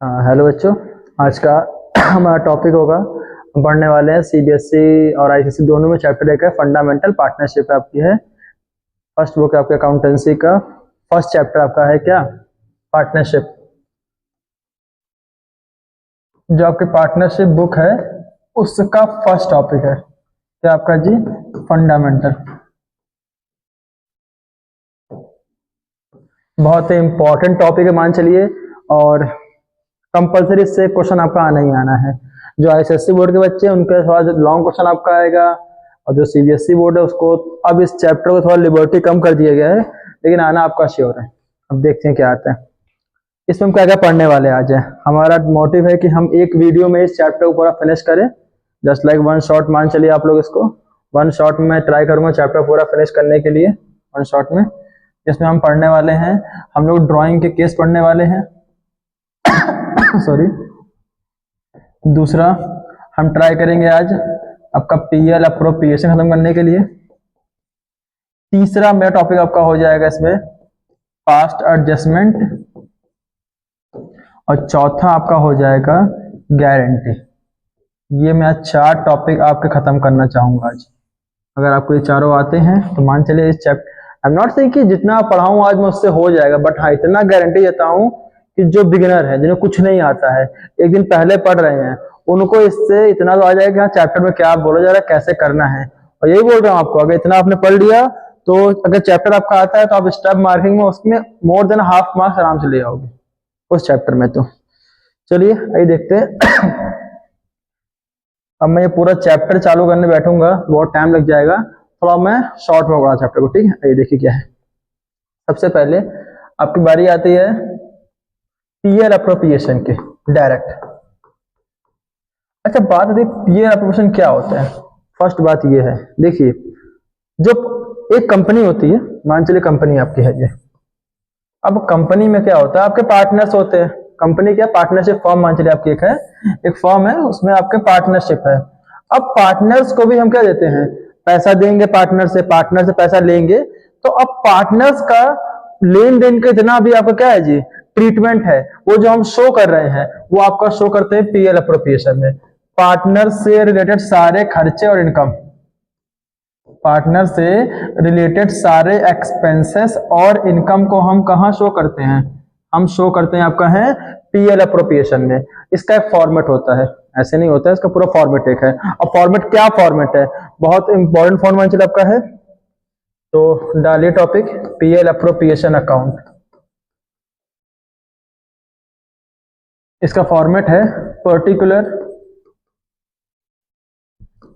Hello बच्चों। आज का हमारा टॉपिक होगा, हम पढ़ने वाले हैं सीबीएसई और आईसीएसई दोनों में चैप्टर एक है फंडामेंटल पार्टनरशिप आपकी है। फर्स्ट बुक है आपके अकाउंटेंसी का। फर्स्ट चैप्टर आपका है क्या, पार्टनरशिप। जो आपके पार्टनरशिप बुक है उसका फर्स्ट टॉपिक है क्या आपका जी, फंडामेंटल। बहुत ही इंपॉर्टेंट टॉपिक है मान चलिए, और कंपलसरी इससे क्वेश्चन आपका आना ही आना है। जो आईसीएसई बोर्ड के बच्चे हैं उनके थोड़ा लॉन्ग क्वेश्चन आपका आएगा, और जो सीबीएसई बोर्ड है उसको अब इस चैप्टर को थोड़ा लिबर्टी कम कर दिया गया है, लेकिन आना आपका श्योर है। अब देखते हैं क्या आता है इसमें। हम क्या क्या पढ़ने वाले आज है, हमारा मोटिव है कि हम एक वीडियो में इस चैप्टर को पूरा फिनिश करें। जस्ट लाइक वन शॉट मान चलिए आप लोग इसको, वन शॉट में ट्राई करूंगा चैप्टर पूरा फिनिश करने के लिए वन शॉट में। इसमें हम पढ़ने वाले हैं, हम लोग ड्राइंग के केस पढ़ने वाले हैं सॉरी। दूसरा हम ट्राई करेंगे आज आपका पीएल अप्रोप्रिएशन खत्म करने के लिए। तीसरा मेरा टॉपिक आपका हो जाएगा इसमें पास्ट एडजस्टमेंट, और चौथा आपका हो जाएगा गारंटी। ये मैं चार टॉपिक आपके खत्म करना चाहूंगा आज। अगर आपको ये चारों आते हैं तो मान चलिए इस chapter, I am not saying कि जितना पढ़ाऊं आज मैं उससे हो जाएगा, बट हाँ इतना गारंटी देता हूं कि जो बिगिनर है, जिन्हें कुछ नहीं आता है, एक दिन पहले पढ़ रहे हैं, उनको इससे इतना तो आ जाएगा कि हाँ चैप्टर में क्या बोला जा रहा है, कैसे करना है। और यही बोल रहा हूँ आपको, अगर इतना आपने पढ़ लिया तो अगर चैप्टर आपका आता है तो आप स्टेप मार्किंग में उसमें मोर देन हाफ मार्क्स आराम से ले आओगे उस चैप्टर में। तो चलिए आइए देखते हैं अब मैं ये पूरा चैप्टर चालू करने बैठूंगा बहुत टाइम लग जाएगा, थोड़ा मैं शॉर्ट में पढ़ा चैप्टर को, ठीक है। ये देखिए क्या है। सबसे पहले आपकी बारी आती है पीएल अप्रोप्रिएशन के डायरेक्ट। अच्छा बात आती है पीएल अप्रोप्रिएशन क्या होता है। फर्स्ट बात ये है, देखिए जो एक कंपनी होती है, मान चलिए कंपनी आपकी है ये। अब कंपनी में क्या होता है, आपके पार्टनर्स होते हैं। कंपनी क्या, पार्टनरशिप फॉर्म मान चलिए आपकी एक है, एक फॉर्म है उसमें आपके पार्टनरशिप है। अब पार्टनर्स को भी हम क्या देते हैं, पैसा देंगे पार्टनर से पैसा लेंगे। तो अब पार्टनर्स का लेन देन का इतना भी आपका क्या है जी, ट्रीटमेंट है, वो जो हम शो कर रहे हैं वो आपका शो करते हैं पीएल अप्रोप्रिएशन में। पार्टनर से रिलेटेड सारे खर्चे और इनकम, पार्टनर से रिलेटेड सारे एक्सपेंसेस और इनकम को हम कहां शो करते हैं, हम शो करते हैं आपका है पीएल अप्रोप्रिएशन में। इसका एक फॉर्मेट होता है, ऐसे नहीं होता है, इसका पूरा फॉर्मेट एक है। और फॉर्मेट क्या फॉर्मेट है, बहुत इंपॉर्टेंट फॉर्मेट आपका है। तो डालिए टॉपिक पीएल अप्रोप्रिएशन अकाउंट। इसका फॉर्मेट है पर्टिकुलर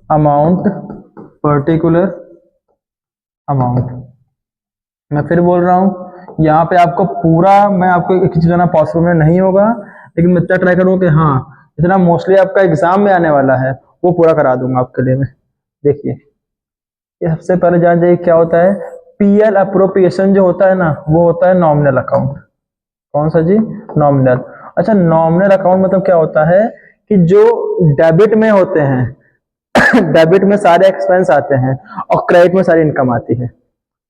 अमाउंट, पर्टिकुलर अमाउंट। मैं फिर बोल रहा हूं, यहाँ पे आपको पूरा मैं आपको एक चीज करना पॉसिबल में नहीं होगा, लेकिन मैं इतना ट्राई करूंगा कि हाँ इतना मोस्टली आपका एग्जाम में आने वाला है वो पूरा करा दूंगा आपके लिए मैं। देखिए ये सबसे पहले जान जाइए क्या होता है पीएल अप्रोप्रिएशन। जो होता है ना वो होता है नॉमिनल अकाउंट। कौन सा जी, नॉमिनल। अच्छा नॉमिनल अकाउंट मतलब क्या होता है कि जो डेबिट में होते हैं डेबिट में सारे एक्सपेंस आते हैं और क्रेडिट में सारी इनकम आती है।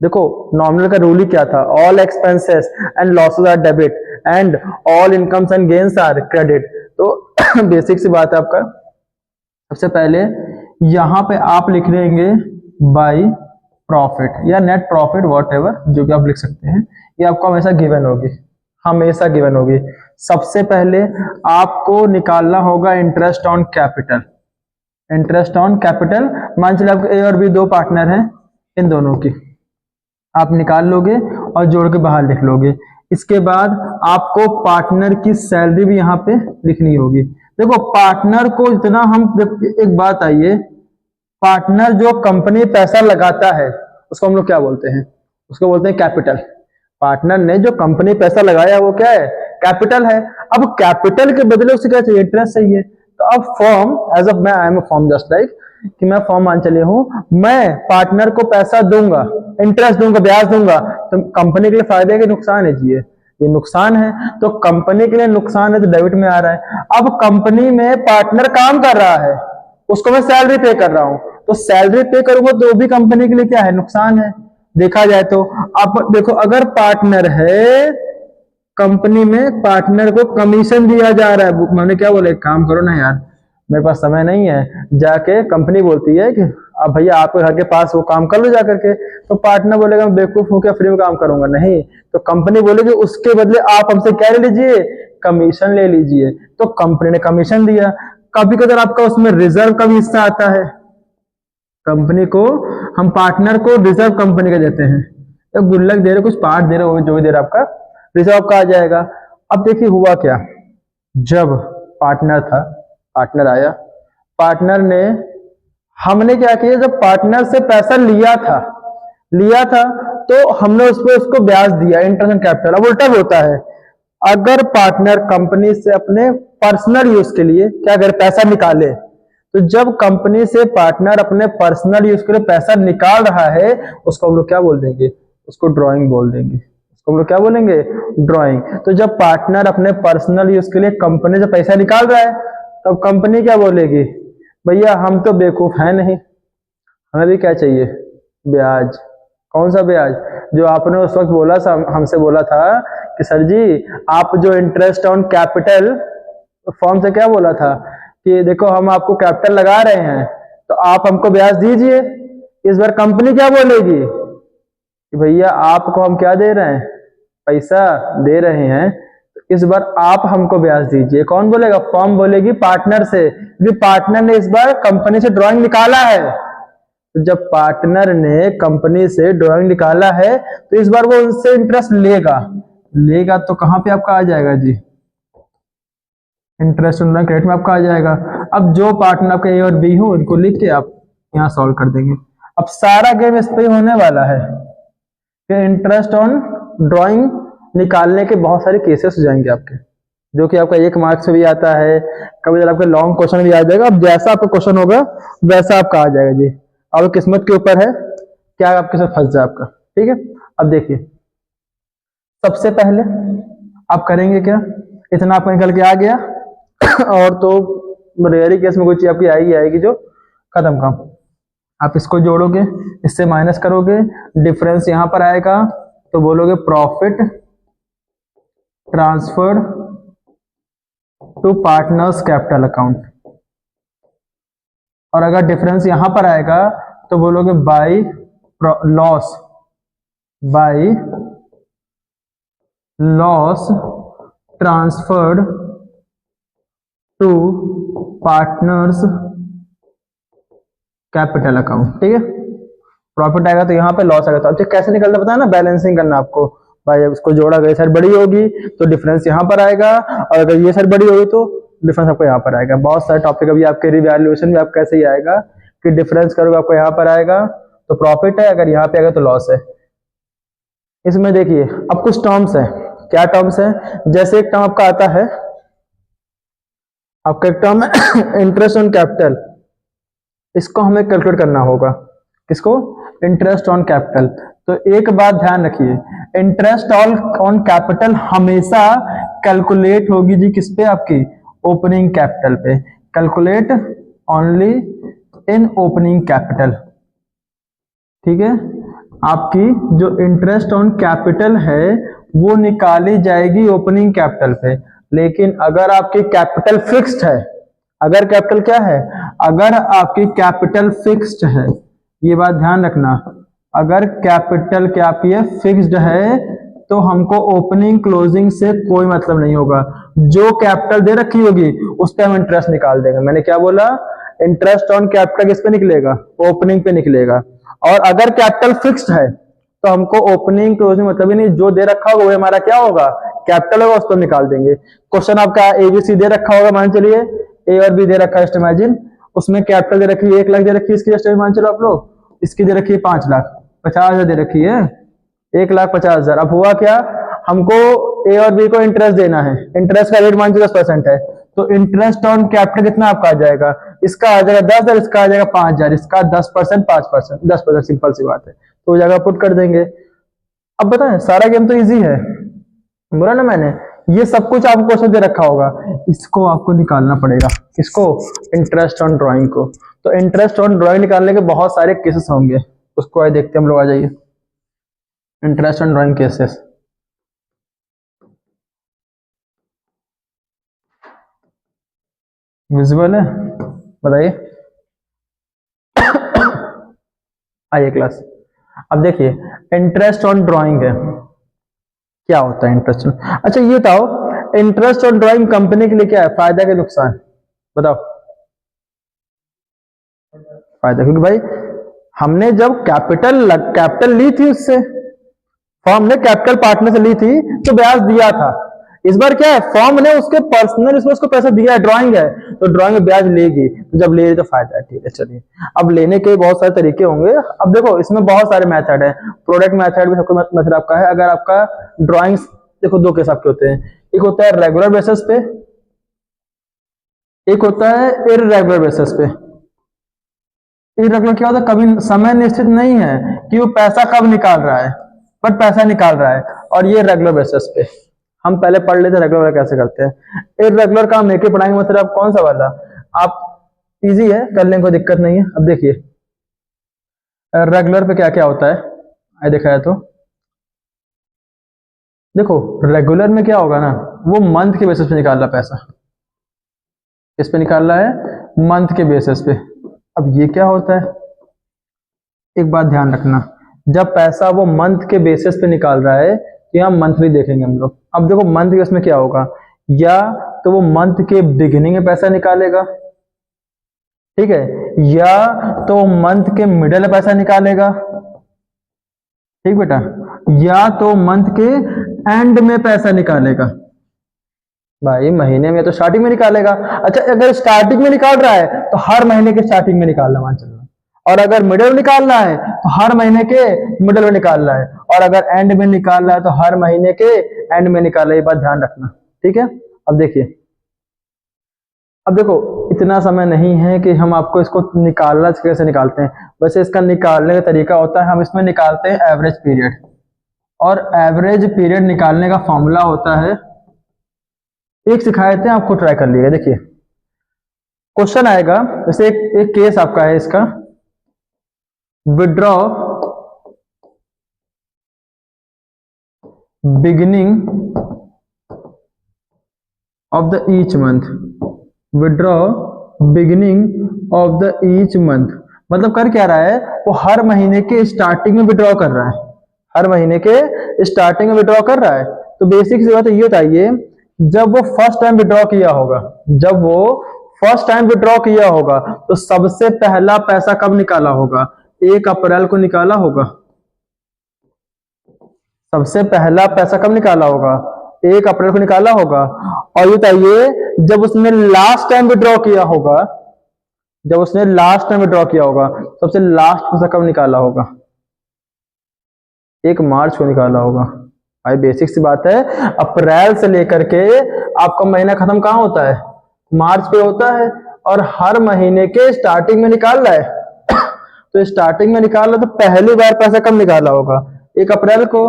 देखो नॉमिनल का रूल ही क्या था, all expenses and losses are debit and all incomes and gains are credit. तो बेसिक सी बात है आपका। सबसे पहले यहां पे आप लिख लेंगे बाय प्रॉफिट या नेट प्रॉफिट, वॉट एवर जो भी आप लिख सकते हैं, ये आपको हमेशा गिवन होगी, हमेशा गिवन होगी। सबसे पहले आपको निकालना होगा interest on capital. Interest on capital, मान चलिए आपके ए और बी दो पार्टनर हैं, इन दोनों की आप निकाल लोगे और जोड़ के बाहर लिख लोगे। इसके बाद आपको पार्टनर की सैलरी भी यहाँ पे लिखनी होगी। देखो पार्टनर को इतना हम, एक बात आइए, पार्टनर जो कंपनी पैसा लगाता है उसको हम लोग क्या बोलते हैं, उसको बोलते हैं कैपिटल। पार्टनर ने जो कंपनी पैसा लगाया वो क्या है, कैपिटल है। अब कैपिटल के बदले उसे क्या चाहिए, इंटरेस्ट चाहिए। तो अब फॉर्म एज ऑफ, मैं I am form just like कि मैं फॉर्म मान चले हूं, मैं पार्टनर को पैसा दूंगा, इंटरेस्ट दूंगा, ब्याज दूंगा, तो कंपनी के लिए फायदे है कि नुकसान है जी, ये नुकसान है। तो कंपनी के लिए नुकसान है तो डेबिट में आ रहा है। अब कंपनी में पार्टनर काम कर रहा है, उसको मैं सैलरी पे कर रहा हूं, तो सैलरी पे करूंगा तो भी कंपनी के लिए क्या है, नुकसान है देखा जाए तो। अब देखो अगर पार्टनर है कंपनी में पार्टनर को कमीशन दिया जा रहा है। मैंने क्या बोला, एक काम करो ना यार, मेरे पास समय नहीं है, जाके कंपनी बोलती है कि अब भैया आपके घर के पास वो काम कर लो जा करके, तो पार्टनर बोलेगा मैं बेवकूफ हूँ क्या, फ्री में काम करूंगा? नहीं, तो कंपनी बोलेगी उसके बदले आप हमसे क्या ले लीजिए, कमीशन ले लीजिए। तो कंपनी ने कमीशन दिया। कभी कभी आपका उसमें रिजर्व का भी हिस्सा आता है, कंपनी को, हम पार्टनर को रिजर्व कंपनी का देते हैं, तो गुल्लक दे रहे, कुछ पार्ट दे रहे हो, जो भी दे रहे आपका रिजर्व का आ जाएगा। अब देखिए हुआ क्या, जब पार्टनर था, पार्टनर आया, पार्टनर ने, हमने क्या किया, जब पार्टनर से पैसा लिया था तो हमने उस पर उसको ब्याज दिया, इंटरेस्ट कैपिटल। अब उल्टा होता है, अगर पार्टनर कंपनी से अपने पर्सनल यूज के लिए क्या करे, पैसा निकाले, तो जब कंपनी से पार्टनर अपने पर्सनल यूज के लिए पैसा निकाल रहा है, उसको हम लोग क्या बोल देंगे, उसको ड्राइंग बोल देंगे। उसको हम लोग क्या बोलेंगे, ड्राइंग। तो जब पार्टनर अपने पर्सनल यूज के लिए कंपनी से पैसा निकाल रहा है, तब कंपनी क्या बोलेगी, भैया हम तो बेवकूफ है नहीं, हमें भी क्या चाहिए, ब्याज। कौन सा ब्याज, जो आपने उस वक्त बोला था, हमसे बोला था कि सर जी आप जो इंटरेस्ट ऑन कैपिटल फॉर्म से क्या बोला था कि देखो हम आपको कैपिटल लगा रहे हैं तो आप हमको ब्याज दीजिए। इस बार कंपनी क्या बोलेगी कि भैया आपको हम क्या दे रहे हैं, पैसा दे रहे हैं, तो इस बार आप हमको ब्याज दीजिए। कौन बोलेगा, फॉर्म बोलेगी पार्टनर से, क्योंकि पार्टनर ने इस बार कंपनी से ड्राइंग निकाला है। तो जब पार्टनर ने कंपनी से ड्राइंग निकाला है तो इस बार वो उनसे इंटरेस्ट लेगा तो कहां पे आपका आ जाएगा जी, इंटरेस्ट ऑन क्रेडिट में आपका आ जाएगा। अब जो पार्टनर आपके ए और बी हो उनको लिख के आप यहाँ सॉल्व कर देंगे। अब सारा गेम इस पे होने वाला है कि इंटरेस्ट ऑन ड्राइंग निकालने के बहुत सारे केसेस हो जाएंगे आपके, जो कि आपका 1 मार्क्स से भी आता है, कभी आपके लॉन्ग क्वेश्चन भी आ जाएगा। अब जैसा आपका क्वेश्चन होगा वैसा आपका आ जाएगा जी। अब किस्मत के ऊपर है, क्या आपके साथ फंस जाए आपका। ठीक है, अब देखिए सबसे पहले आप करेंगे क्या, इतना आपको निकल के आ गया और तो रेयरी केस में कोई चीज आपकी आएगी जो खत्म काम। आप इसको जोड़ोगे, इससे माइनस करोगे, डिफरेंस यहां पर आएगा, तो बोलोगे profit transferred to partners capital account. और अगर डिफरेंस यहां पर आएगा तो बोलोगे by loss transferred to partners capital account. ठीक है, प्रॉफिट आएगा तो यहाँ पे लॉस आएगा, तो अब कैसे निकलना पता है ना, बैलेंसिंग करना आपको। भाई उसको जोड़ा गया साइड बड़ी होगी तो डिफरेंस यहाँ पर आएगा, और अगर ये साइड बड़ी होगी तो डिफरेंस आपको यहाँ पर आएगा। बहुत सारे टॉपिक अभी आपके रिवैल्यूएशन में आप कैसे ही आएगा कि डिफरेंस करोगे आपको यहाँ पर आएगा तो प्रॉफिट है, अगर यहाँ पे आएगा तो लॉस है। इसमें देखिए अब कुछ टर्म्स है, क्या टर्म्स है, जैसे एक टर्म आपका आता है, आपका एक टर्म है इंटरेस्ट ऑन कैपिटल, इसको हमें कैलकुलेट करना होगा। किसको, इंटरेस्ट ऑन कैपिटल। तो एक बात ध्यान रखिए, इंटरेस्ट ऑन कैपिटल हमेशा कैलकुलेट होगी जी किस पे, आपकी ओपनिंग कैपिटल पे। Calculate only in opening capital. ठीक है, आपकी जो इंटरेस्ट ऑन कैपिटल है वो निकाली जाएगी ओपनिंग कैपिटल पे। लेकिन अगर आपकी कैपिटल फिक्स्ड है, अगर कैपिटल क्या है, अगर आपकी कैपिटल फिक्स्ड है, ये बात ध्यान रखना, अगर कैपिटल क्या आपकी है, फिक्स्ड है, तो हमको ओपनिंग क्लोजिंग से कोई मतलब नहीं होगा। जो कैपिटल दे रखी होगी उस पर हम इंटरेस्ट निकाल देंगे। मैंने क्या बोला, इंटरेस्ट ऑन कैपिटल किस पे निकलेगा, ओपनिंग पे निकलेगा। और अगर कैपिटल फिक्स्ड है तो हमको ओपनिंग क्लोजिंग मतलब ही नहीं, जो दे रखा होगा वो हमारा क्या होगा, कैपिटल होगा, उस पर निकाल देंगे। क्वेश्चन आपका एबीसी दे रखा होगा, मान चलिए ए और बी दे रखा है, इमेजिन उसमें कैपिटल दे रखी है 1 लाख दे रखी है, इसकी जस्ट मान चलो आप लोग, इसकी दे रखी है 5 लाख 50 हजार दे रखी है, 1,50,000। अब हुआ क्या, हमको ए और बी को इंटरेस्ट देना है, इंटरेस्ट का रेट मान चलो 10% है, तो इंटरेस्ट ऑन कैपिटल कितना आपका आ जाएगा, इसका आ जाएगा 10,000, इसका आ जाएगा 5,000, इसका 10% 5%, 10%, सिंपल सी बात है। तो वो जगह पुट कर देंगे। अब बताएं, सारा गेम तो इजी है, बोला ना मैंने, ये सब कुछ आपको क्वेश्चन दे रखा होगा, इसको आपको निकालना पड़ेगा। किसको, इंटरेस्ट ऑन ड्राइंग को। तो इंटरेस्ट ऑन ड्राइंग निकालने के बहुत सारे केसेस होंगे, उसको आइए देखते हैं हम लोग, आ जाइए interest on drawing cases. Visual है, बताइए। आइए क्लास। अब देखिए, इंटरेस्ट ऑन ड्राइंग है, क्या होता है इंटरेस्ट? अच्छा ये बताओ, इंटरेस्ट ऑन ड्राइंग कंपनी के लिए क्या है, फायदा के नुकसान? बताओ। फायदा, क्योंकि भाई हमने जब कैपिटल ली थी उससे, फॉर्म ने कैपिटल पार्टनर से ली थी तो ब्याज दिया था। इस बार क्या है, फॉर्म ने उसके पर्सनल रिसोर्स को पैसा दिया है, ड्राइंग है तो ड्राइंग में ब्याज लेगी, तो जब ले रही तो फायदा है। ठीक है चलिए, अब लेने के बहुत सारे तरीके होंगे। अब देखो इसमें बहुत सारे मेथड है, प्रोडक्ट मेथड भी सबको मेथड आपका है। अगर आपका ड्राइंग्स, देखो दो केस आपके होते हैं, एक होता है रेगुलर बेसिस पे, एक होता है इररेगुलर बेसिस पे। इररेगुलर क्या होता है, कभी समय निश्चित नहीं है कि वो पैसा कब निकाल रहा है, बट पैसा निकाल रहा है। और ये रेगुलर बेसिस पे, हम पहले पढ़ लेते रेगुलर कैसे करते हैं। इररेगुलर का हम एक ही पढ़ाएंगे, मतलब आप कौन सा वाला, आप इजी है कर लेंगे, कोई दिक्कत नहीं है। अब देखिए रेगुलर पे क्या क्या होता है, आए देखा है तो देखो, रेगुलर में क्या होगा ना, वो मंथ के बेसिस पे निकाल रहा पैसा, किस पे निकाल रहा है, मंथ के बेसिस पे। अब ये क्या होता है, एक बात ध्यान रखना, जब पैसा वो मंथ के बेसिस पे निकाल रहा है तो यहाँ मंथली देखेंगे हम लोग। अब देखो मंथ के उसमें क्या होगा, या तो वो मंथ के बिगिनिंग में पैसा निकालेगा, ठीक है, या तो मंथ के मिडल में पैसा निकालेगा, ठीक बेटा, या तो मंथ के एंड में पैसा निकालेगा। भाई महीने में तो स्टार्टिंग में निकालेगा। अच्छा अगर स्टार्टिंग में निकाल रहा है तो हर महीने के स्टार्टिंग में निकालना, मान चलना। और अगर मिडिल में निकालना है तो हर महीने के मिडिल में निकालना है, और अगर एंड में निकालना है तो हर महीने के एंड में निकालना है। ये बात ध्यान रखना, ठीक है। अब देखिए, अब देखो इतना समय नहीं है कि हम आपको इसको निकालना कैसे निकालते हैं। वैसे इसका निकालने का तरीका होता है, हम इसमें निकालते हैं एवरेज पीरियड, और एवरेज पीरियड निकालने का फॉर्मूला होता है, एक सिखाए थे आपको, ट्राई कर लीजिएगा। देखिए क्वेश्चन आएगा, जैसे एक केस आपका है इसका, withdraw beginning of the each month, withdraw beginning of the each month, मतलब कर क्या रहा है, वो हर महीने के स्टार्टिंग में विड्रॉ कर रहा है, हर महीने के स्टार्टिंग में विड्रॉ कर रहा है। तो बेसिक सी बात ये बताइए, जब वो फर्स्ट टाइम विड्रॉ किया होगा, जब वो फर्स्ट टाइम विड्रॉ किया होगा तो सबसे पहला पैसा कब निकाला होगा, 1 अप्रैल को निकाला होगा। सबसे पहला पैसा कब निकाला होगा, 1 अप्रैल को निकाला होगा। और ये बताइए जब उसने लास्ट टाइम विड्रॉ किया होगा, जब उसने लास्ट टाइम विड्रॉ किया होगा, सबसे लास्ट पैसा कब निकाला होगा, 1 मार्च को निकाला होगा। भाई बेसिक सी बात है, अप्रैल से लेकर के आपका महीना खत्म कहां होता है, मार्च पे होता है, और हर महीने के स्टार्टिंग में निकाल रहा है। तो स्टार्टिंग में निकाल रहा तो पहली बार पैसा कब निकाला होगा, 1 अप्रैल को,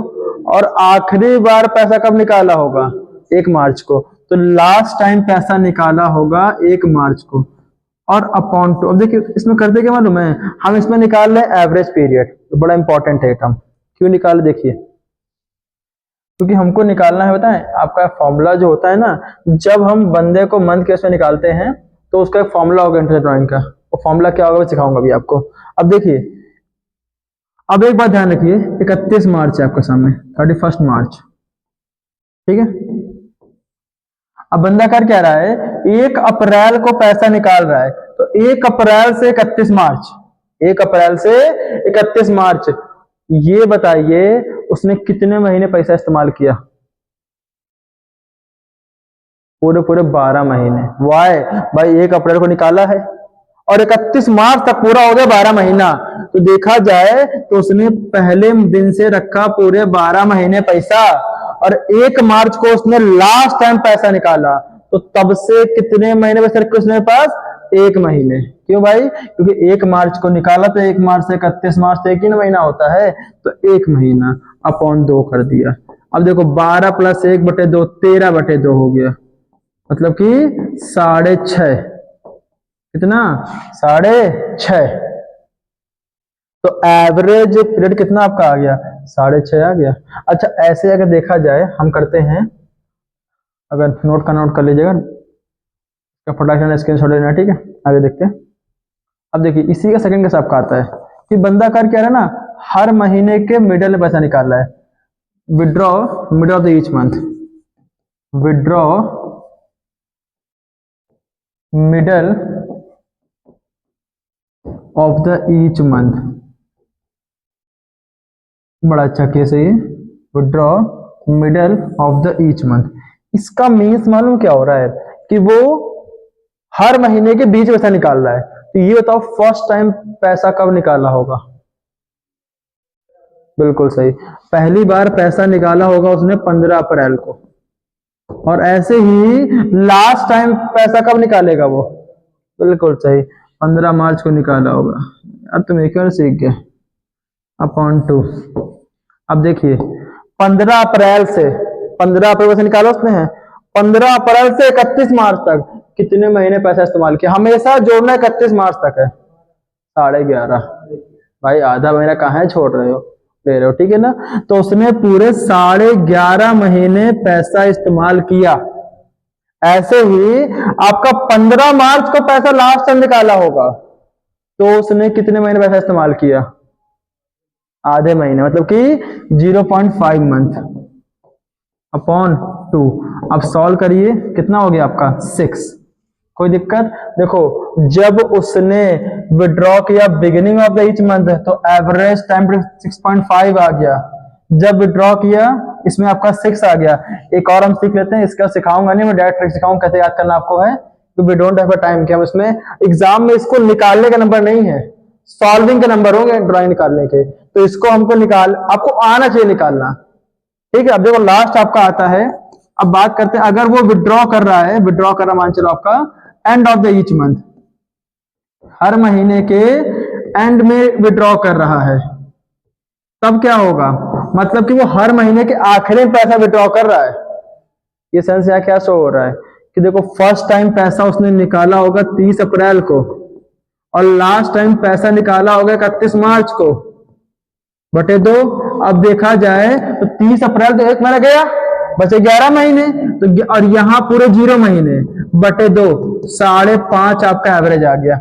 और आखिरी बार पैसा कब निकाला होगा, 1 मार्च को। तो लास्ट टाइम पैसा निकाला होगा 1 मार्च को। और अपॉन टू, अब देखिए इसमें करते क्या मालूम है, हम इसमें निकाल रहे हैं एवरेज पीरियड, तो बड़ा इंपॉर्टेंट है टर्म। क्यों निकाल, देखिए क्योंकि हमको निकालना है, बताएं आपका फॉर्मूला जो होता है ना, जब हम बंदे को मंथ केस में निकालते हैं तो उसका एक फॉर्मूला होगा इंटरेस्ट ड्राइंग का, वो फॉर्मूला क्या होगा मैं सिखाऊंगा अभी आपको। अब देखिए, अब एक बात ध्यान रखिए, 31 मार्च है आपके सामने, 31 मार्च, ठीक है। अब बंदा कर क्या रहा है, 1 अप्रैल को पैसा निकाल रहा है, तो 1 अप्रैल से 31 मार्च, 1 अप्रैल से 31 मार्च, ये बताइए उसने कितने महीने पैसा इस्तेमाल किया, पूरे पूरे 12 महीने। वाई भाई 1 अप्रैल को निकाला है और 31 मार्च तक पूरा हो गया 12 महीना, तो देखा जाए तो उसने पहले दिन से रखा पूरे 12 महीने पैसा, और 1 मार्च को उसने लास्ट टाइम पैसा निकाला, तो तब से कितने महीने पैसे रखे उसने पास, 1 महीने। क्यों भाई, क्योंकि 1 मार्च को निकाला तो 1 मार्च से 31 मार्च से 1 ही महीना होता है, तो 1 महीना अपॉन 2 कर दिया। अब देखो 12 + 1/2, 13/2 हो गया, मतलब कि 6.5, कितना, 6.5। तो एवरेज पीरियड कितना आपका आ गया, 6.5 आ गया। अच्छा ऐसे अगर देखा जाए, हम करते हैं, अगर नोट का नोट कर लीजिएगा, तो फटाफट स्क्रीनशॉट लेना, ठीक है। आगे देखते हैं। अब देखिए इसी का सेकंड कैसे आपका आता है कि बंदा कर क्या रहा है ना, हर महीने के मिडल में पैसा निकाल रहा है। Withdraw middle of the each month, withdraw middle of the each month, बड़ा अच्छा केस है ये, withdraw middle of the each month. इसका मीन्स मालूम क्या हो रहा है कि वो हर महीने के बीच पैसा निकाल रहा है। तो ये बताओ फर्स्ट टाइम पैसा कब निकाला होगा? बिल्कुल सही, पहली बार पैसा निकाला होगा उसने 15 अप्रैल को, और ऐसे ही लास्ट टाइम पैसा कब निकालेगा वो? बिल्कुल सही, 15 मार्च को निकाला होगा। अब तुम एक और सीख गए, अपॉन 2। अब देखिए 15 अप्रैल से, 15 अप्रैल से निकाला उसने है, 15 अप्रैल से 31 मार्च तक कितने महीने पैसा इस्तेमाल किया? हमेशा जोड़ना 31 मार्च तक है, 11.5। भाई आधा महीना कहाँ है छोड़ रहे हो, ले रहे हो, ठीक है ना। तो उसने पूरे 11.5 महीने पैसा इस्तेमाल किया। ऐसे ही आपका 15 मार्च को पैसा लास्ट टाइम निकाला होगा, तो उसने कितने महीने पैसा इस्तेमाल किया? आधे महीने, मतलब कि 0.5 मंथ अपॉन 2। अब सॉल्व करिए, कितना हो गया आपका? 6। कोई दिक्कत? देखो जब उसने विड्रॉ किया beginning of the each month तो एवरेज टाइम 6.5 आ गया। जब विड्रॉ किया इसमें आपका 6 आ गया। एक और हम सीख लेते हैं, इसका सिखाऊंगा नहीं, मैं डायरेक्ट ट्रिक सिखाऊंगा कैसे याद करना आपको है, we don't have a time कि हम इसमें एग्जाम में इसको निकालने का नंबर नहीं है, सॉल्विंग के नंबर होंगे ड्राइंग निकालने के। तो इसको हमको आपको आना चाहिए निकालना, ठीक है। अब देखो लास्ट आपका आता है। अब बात करते हैं, अगर वो विड्रॉ कर रहा है, विड्रॉ कर रहा मान चलो आपका end of the each month, हर महीने के एंड में विड्रॉ कर रहा है, तब क्या होगा? मतलब कि वो हर महीने के आखिरी में पैसा विड्रॉ कर रहा है। ये सेंस यहाँ क्या शो हो रहा है कि देखो फर्स्ट टाइम पैसा उसने निकाला होगा 30 अप्रैल को, और लास्ट टाइम पैसा निकाला होगा 31 मार्च को, बटे 2। अब देखा जाए तो 30 अप्रैल तो 1 महीना गया, बचे 11 महीने, तो और यहां पूरे 0 महीने, बटे 2, 5.5 आपका एवरेज आ गया।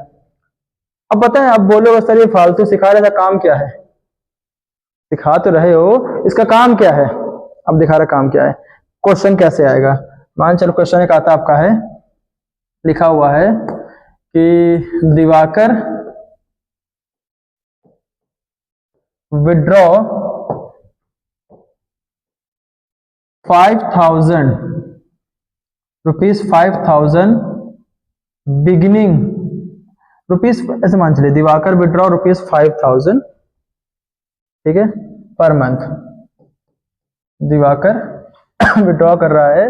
अब पता है, अब बोलोगे सर ये फालतू सिखा रहे, काम क्या है? सिखा तो रहे हो, इसका काम क्या है? अब दिखा रहा काम क्या है। क्वेश्चन कैसे आएगा? मान चलो क्वेश्चन एक आता आपका है, लिखा हुआ है कि Diwakar withdraw 5,000 rupees, 5,000 beginning rupees, ऐसे मान चलिए दिवाकर विड्रॉ रुपीज 5,000, ठीक है, पर मंथ। दिवाकर विड्रॉ कर रहा है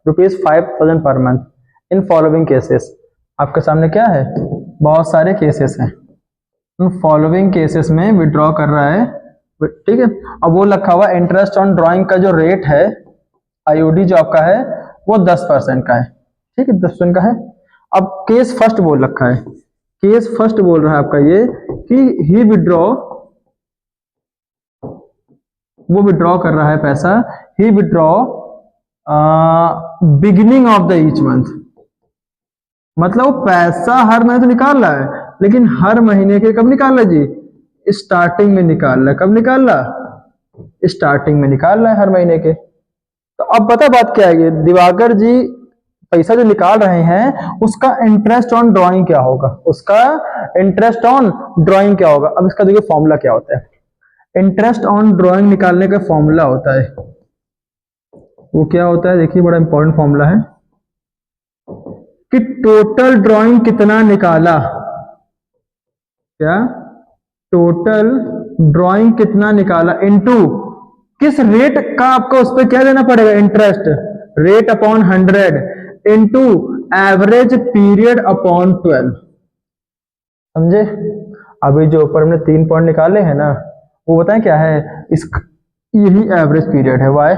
rupees 5,000 per month in following cases. आपके सामने क्या है? बहुत सारे केसेस हैं। उन फॉलोइंग केसेस में विड्रॉ कर रहा है, ठीक है। अब वो लिखा हुआ इंटरेस्ट ऑन ड्राइंग का जो रेट है, आईओडी जो आपका है वो 10% का है, ठीक है, 10% का है। अब केस फर्स्ट बोल रखा है, केस फर्स्ट बोल रहा है आपका ये कि ही विड्रॉ, वो विड्रॉ कर रहा है पैसा, ही withdraw beginning of the each month, मतलब वो पैसा हर महीने तो निकाल रहा है, लेकिन हर महीने के कब निकाल रहा है जी? स्टार्टिंग में निकाल रहा है। कब निकाल रहा? स्टार्टिंग में निकाल रहा है हर महीने के। तो अब पता बात क्या है, दिवाकर जी पैसा जो निकाल रहे हैं उसका इंटरेस्ट ऑन ड्राइंग क्या होगा? उसका इंटरेस्ट ऑन ड्राइंग क्या होगा? अब इसका देखिए फॉर्मूला क्या होता है। इंटरेस्ट ऑन ड्राइंग निकालने का फॉर्मूला होता है, वो क्या होता है? देखिए बड़ा इंपॉर्टेंट फॉर्मूला है कि टोटल ड्राइंग कितना निकाला, क्या टोटल ड्राइंग कितना निकाला इनटू किस रेट का आपको उस पर क्या देना पड़ेगा? Interest rate upon 100 into average period upon 12। समझे? अभी जो ऊपर हमने 3 पॉइंट निकाले हैं ना, वो बताएं क्या है? इस यही एवरेज पीरियड है। वाई?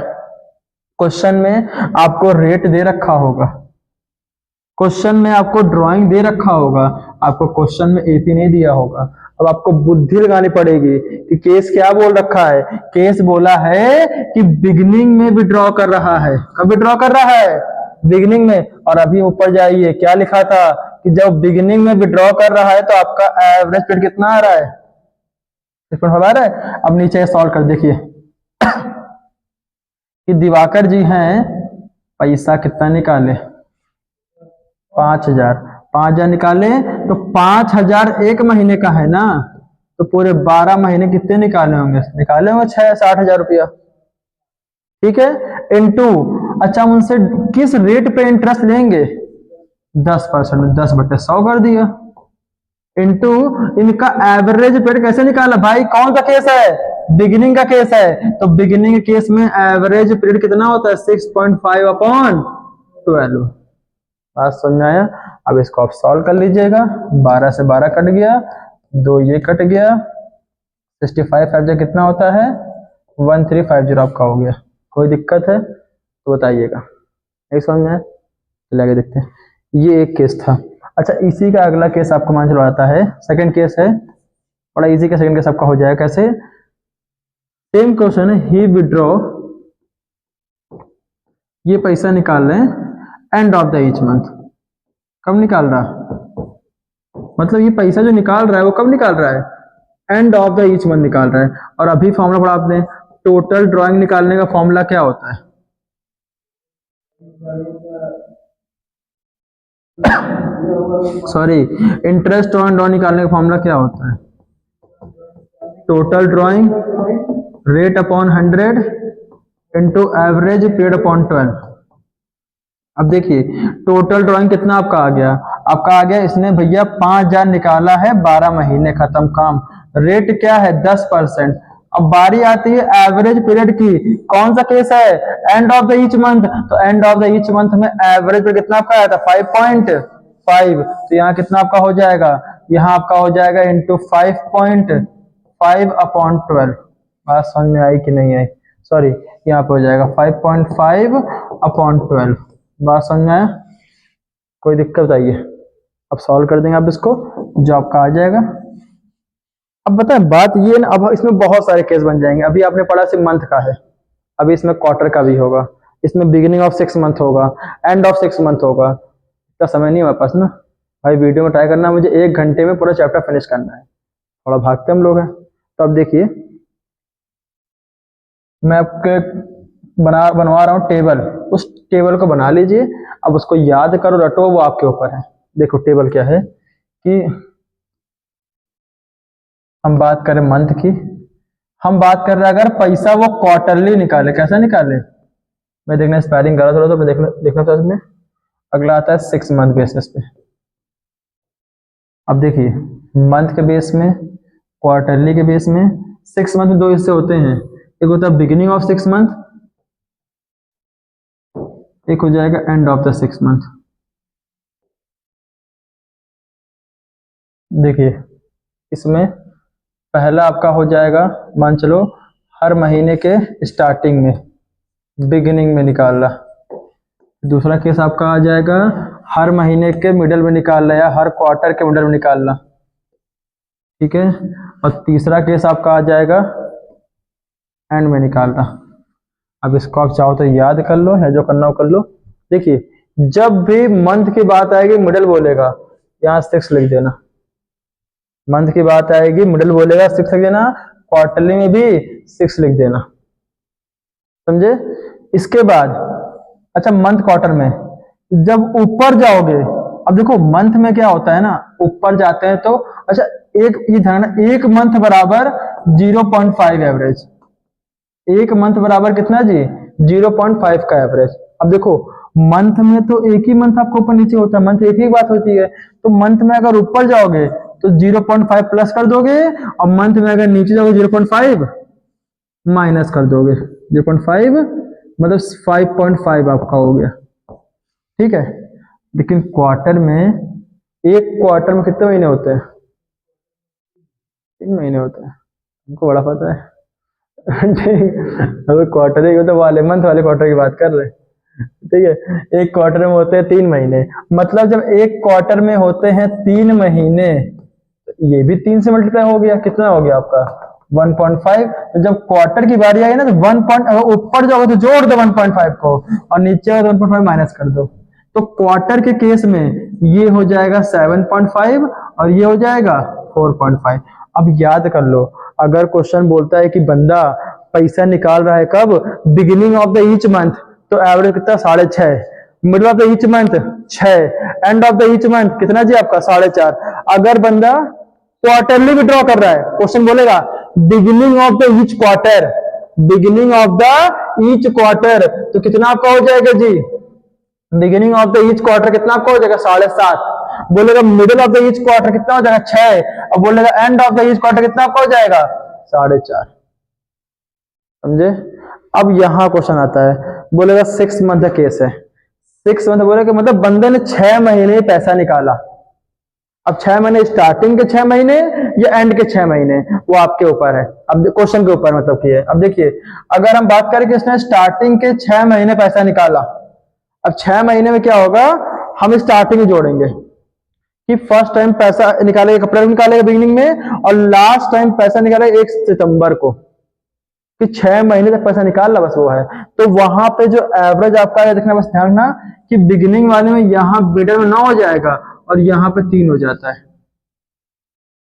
क्वेश्चन में आपको रेट दे रखा होगा, क्वेश्चन में आपको ड्राइंग दे रखा होगा, आपको क्वेश्चन में एपी नहीं दिया होगा। अब आपको बुद्धि लगानी पड़ेगी कि केस क्या बोल रखा है। केस बोला है कि बिगिनिंग में विड्रॉ कर रहा है। कब विड्रॉ कर रहा है? बिगिनिंग में, और अभी ऊपर जाइए क्या लिखा था कि जब बिगिनिंग में विड्रॉ कर रहा है तो आपका एवरेज पीरियड कितना आ रहा है, 6.5 आ रहा है। अब नीचे सॉल्व कर देखिए कि दिवाकर जी हैं, पैसा कितना निकाले, 5,000, 5,000 निकाले तो 5,000 एक महीने का है ना, तो पूरे 12 महीने कितने निकाले होंगे, निकाले होंगे 60,000 रुपया, ठीक है। इनटू, अच्छा हम उनसे किस रेट पे इंटरेस्ट लेंगे, 10%, 10/100 कर दिया, इनटू इनका एवरेज पीरियड कैसे निकाला भाई, कौन सा केस है, बिगिनिंग का केस है, तो बिगिनिंग के केस में एवरेज पीरियड कितना होता है, 6.5/12। बात समझ में आया। अब इसको आप सॉल्व कर लीजिएगा, 12 से 12 कट गया, 2 ये कट गया, 65 कितना होता है, 1350 आपका हो गया। कोई दिक्कत है तो बताइएगा, नहीं समझ में आया, चलिए आगे देखते हैं। ये एक केस था। अच्छा इसी का अगला केस आपको मान चलो आता है, सेकंड केस है, बड़ा इजी का सेकंड केस आपका हो जाएगा। कैसे, सेम क्वेश्चन है, ही विड्रॉ, ये पैसा निकाल रहे हैं and of the each month, कब निकाल रहा, मतलब ये पैसा जो निकाल रहा है वो कब निकाल रहा है, end of the each month निकाल रहा है। और अभी फॉर्मूला पढ़ा आपने, टोटल ड्राइंग निकालने का फॉर्मूला क्या होता है, सॉरी, इंटरेस्ट ऑन ड्रॉ निकालने का फॉर्मूला क्या होता है, total drawing rate upon 100 into average period upon 12। अब देखिए टोटल ड्राइंग कितना आपका आ गया, आपका आ गया, इसने भैया 5,000 निकाला है, 12 महीने खत्म काम, रेट क्या है 10%। अब बारी आती है एवरेज पीरियड की, कौन सा केस है, end of the each month, तो end of the each month में एवरेज पीरियड कितना आपका आया था 5.5, तो यहाँ कितना आपका हो जाएगा, यहाँ आपका हो जाएगा इंटू 5.5/12। बात समझ में आई कि नहीं आई, सॉरी यहाँ पे हो जाएगा 5.5/12। बात समझ में आया, कोई दिक्कत बताइए, अब सॉल्व कर देंगे आप इसको, जो आपका आ जाएगा। अब बताएं बात ये ना, अब इसमें बहुत सारे केस बन जाएंगे। अभी आपने पढ़ा सिर्फ मंथ का है, अभी इसमें क्वार्टर का भी होगा, इसमें बिगिनिंग ऑफ 6 मंथ होगा, एंड ऑफ 6 मंथ होगा। इतना समय नहीं हमारे पास ना भाई, वीडियो में ट्राई करना मुझे 1 घंटे में पूरा चैप्टर फिनिश करना है, थोड़ा भागते हम लोग हैं। तो अब देखिए मैं आपके बनवा रहा हूँ टेबल, उस टेबल को बना लीजिए, अब उसको याद करो रटो, वो आपके ऊपर है। देखो टेबल क्या है कि हम बात करें मंथ की, हम बात कर रहे हैं अगर पैसा वो क्वार्टरली निकाले, कैसा निकाले, मैं देखना स्पेलिंग गलत हो रहा तो मैं देखना था इसमें। अगला आता है 6 मंथ बेसिस पे। अब देखिए मंथ के बेस में, क्वार्टरली के बेस में, 6 मंथ में 2 हिस्से होते हैं, एक होता है बिगिनिंग ऑफ 6 मंथ, एक हो जाएगा एंड ऑफ द 6 मंथ। देखिए इसमें पहला आपका हो जाएगा, मान चलो हर महीने के स्टार्टिंग में, बिगिनिंग में निकाल रहा। दूसरा केस आपका आ जाएगा हर महीने के मिडल में निकाल रहा, या हर क्वार्टर के मिडल में निकाल रहा, ठीक है। और तीसरा केस आपका आ जाएगा एंड में निकाल रहा। अब इसको आप चाहो तो याद कर लो, या जो करना हो कर लो। देखिए जब भी मंथ की बात आएगी मिडल बोलेगा, यहाँ 6 लिख देना, मंथ की बात आएगी मिडल बोलेगा 6 लिख देना, क्वार्टरली में भी 6 लिख देना, समझे। इसके बाद अच्छा मंथ क्वार्टर में जब ऊपर जाओगे, अब देखो मंथ में क्या होता है ना, ऊपर जाते हैं तो अच्छा एक ये ध्यान, एक मंथ बराबर 0.5 एवरेज, एक मंथ बराबर कितना जी 0.5 का एवरेज। अब देखो मंथ में तो एक ही मंथ आपको ऊपर नीचे होता है, मंथ एक ही बात होती है, तो मंथ में अगर ऊपर जाओगे तो 0.5 प्लस कर दोगे, और मंथ में अगर नीचे जाओगे 0.5 माइनस कर दोगे, 0.5 मतलब 5.5 आपका हो गया, ठीक है। लेकिन क्वार्टर में, एक क्वार्टर में कितने महीने होते हैं, 3 महीने होते हैं, हमको बड़ा पता है अभी क्वार्टर ही तो वाले मंथ वाले क्वार्टर की बात कर रहे हैं, ठीक है। एक क्वार्टर में होते हैं 3 महीने, मतलब जब एक क्वार्टर में होते हैं 3 महीने, तो ये भी 3 से मल्टीप्लाई हो गया, कितना हो गया आपका 1.5। तो जब क्वार्टर की बारी आई ना तो 1 पॉइंट, अगर ऊपर जाओगे तो जोड़ दो 1.5 को, और नीचे हो तो 1.5 माइनस कर दो। तो क्वार्टर के केस में ये हो जाएगा 7.5 और ये हो जाएगा 4.5। अब याद कर लो, अगर क्वेश्चन बोलता है कि बंदा पैसा निकाल रहा है कब, beginning of the each month, तो एवरेज कितना 6.5, middle of the each month 6, and of the each month कितना जी आपका 4.5। अगर बंदा क्वार्टरली विड्रॉ कर रहा है, क्वेश्चन बोलेगा beginning of the each quarter, beginning of the each quarter, तो कितना आपका हो जाएगा जी, beginning of the each quarter कितना आपका हो जाएगा 7.5। बोलेगा middle of the each quarter कितना हो जाएगा 6, और बोलेगा end of the each quarter कितना आपका हो जाएगा 4.5। समझे। अब यहां क्वेश्चन आता है, बोलेगा 6 मंथ केस है, 6 मंथ बोलेगा मतलब बंदे ने 6 महीने पैसा निकाला। अब 6 महीने स्टार्टिंग के 6 महीने या एंड के 6 महीने, वो आपके ऊपर है। अब क्वेश्चन के ऊपर मतलब कि है। अब देखिए, अगर हम बात करें कि इसने स्टार्टिंग के 6 महीने पैसा निकाला, अब 6 महीने में क्या होगा, हम स्टार्टिंग जोड़ेंगे कि फर्स्ट टाइम पैसा निकालेगा अप्रैल में निकालेगा बिगिनिंग में, और लास्ट टाइम पैसा निकालेगा 1 सितंबर को, कि 6 महीने तक पैसा निकाल ला, बस वो है। तो वहां पे जो एवरेज आपका है देखना, बस ध्यान रखना कि बिगिनिंग वाले में यहां मिडल में 9 हो जाएगा और यहां पे 3 हो जाता है,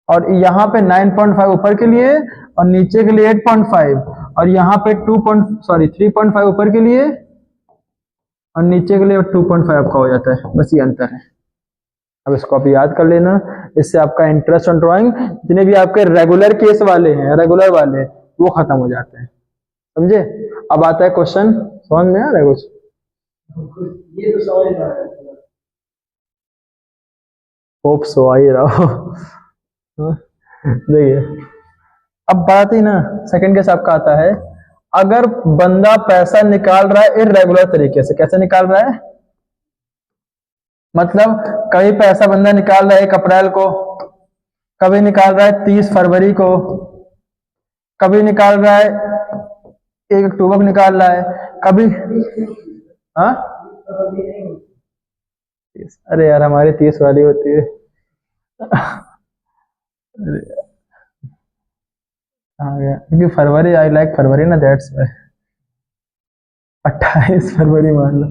और यहां पे 9.5 ऊपर के लिए और नीचे के लिए 8.5, और यहां पे 3.5 ऊपर के लिए और नीचे के लिए 2.5 आपका हो जाता है। बस ये अंतर है। अब इसको आप याद कर लेना, इससे आपका इंटरेस्ट ऑन ड्राइंग, जितने भी आपके रेगुलर केस वाले हैं, रेगुलर वाले, वो खत्म हो जाते हैं। समझे। अब आता है क्वेश्चन, समझ में आ रहा है कुछ? ये तो समझ में आ रहा है, होप सो आ ही रहा हो। देखिए, अब बात ही ना सेकंड केस आपका आता है, अगर बंदा पैसा निकाल रहा है इरेगुलर तरीके से। कैसे निकाल रहा है, मतलब कभी पैसा बंदा निकाल रहा है 1 अप्रैल को, कभी निकाल रहा है 30 फरवरी को, कभी निकाल रहा है 1 अक्टूबर को निकाल रहा है, कभी, हाँ, अरे यार हमारी 30 वाली होती है। आ गया, क्योंकि फरवरी, आई लाइक फरवरी ना, दैट्स वाई। 28 फरवरी मान लो,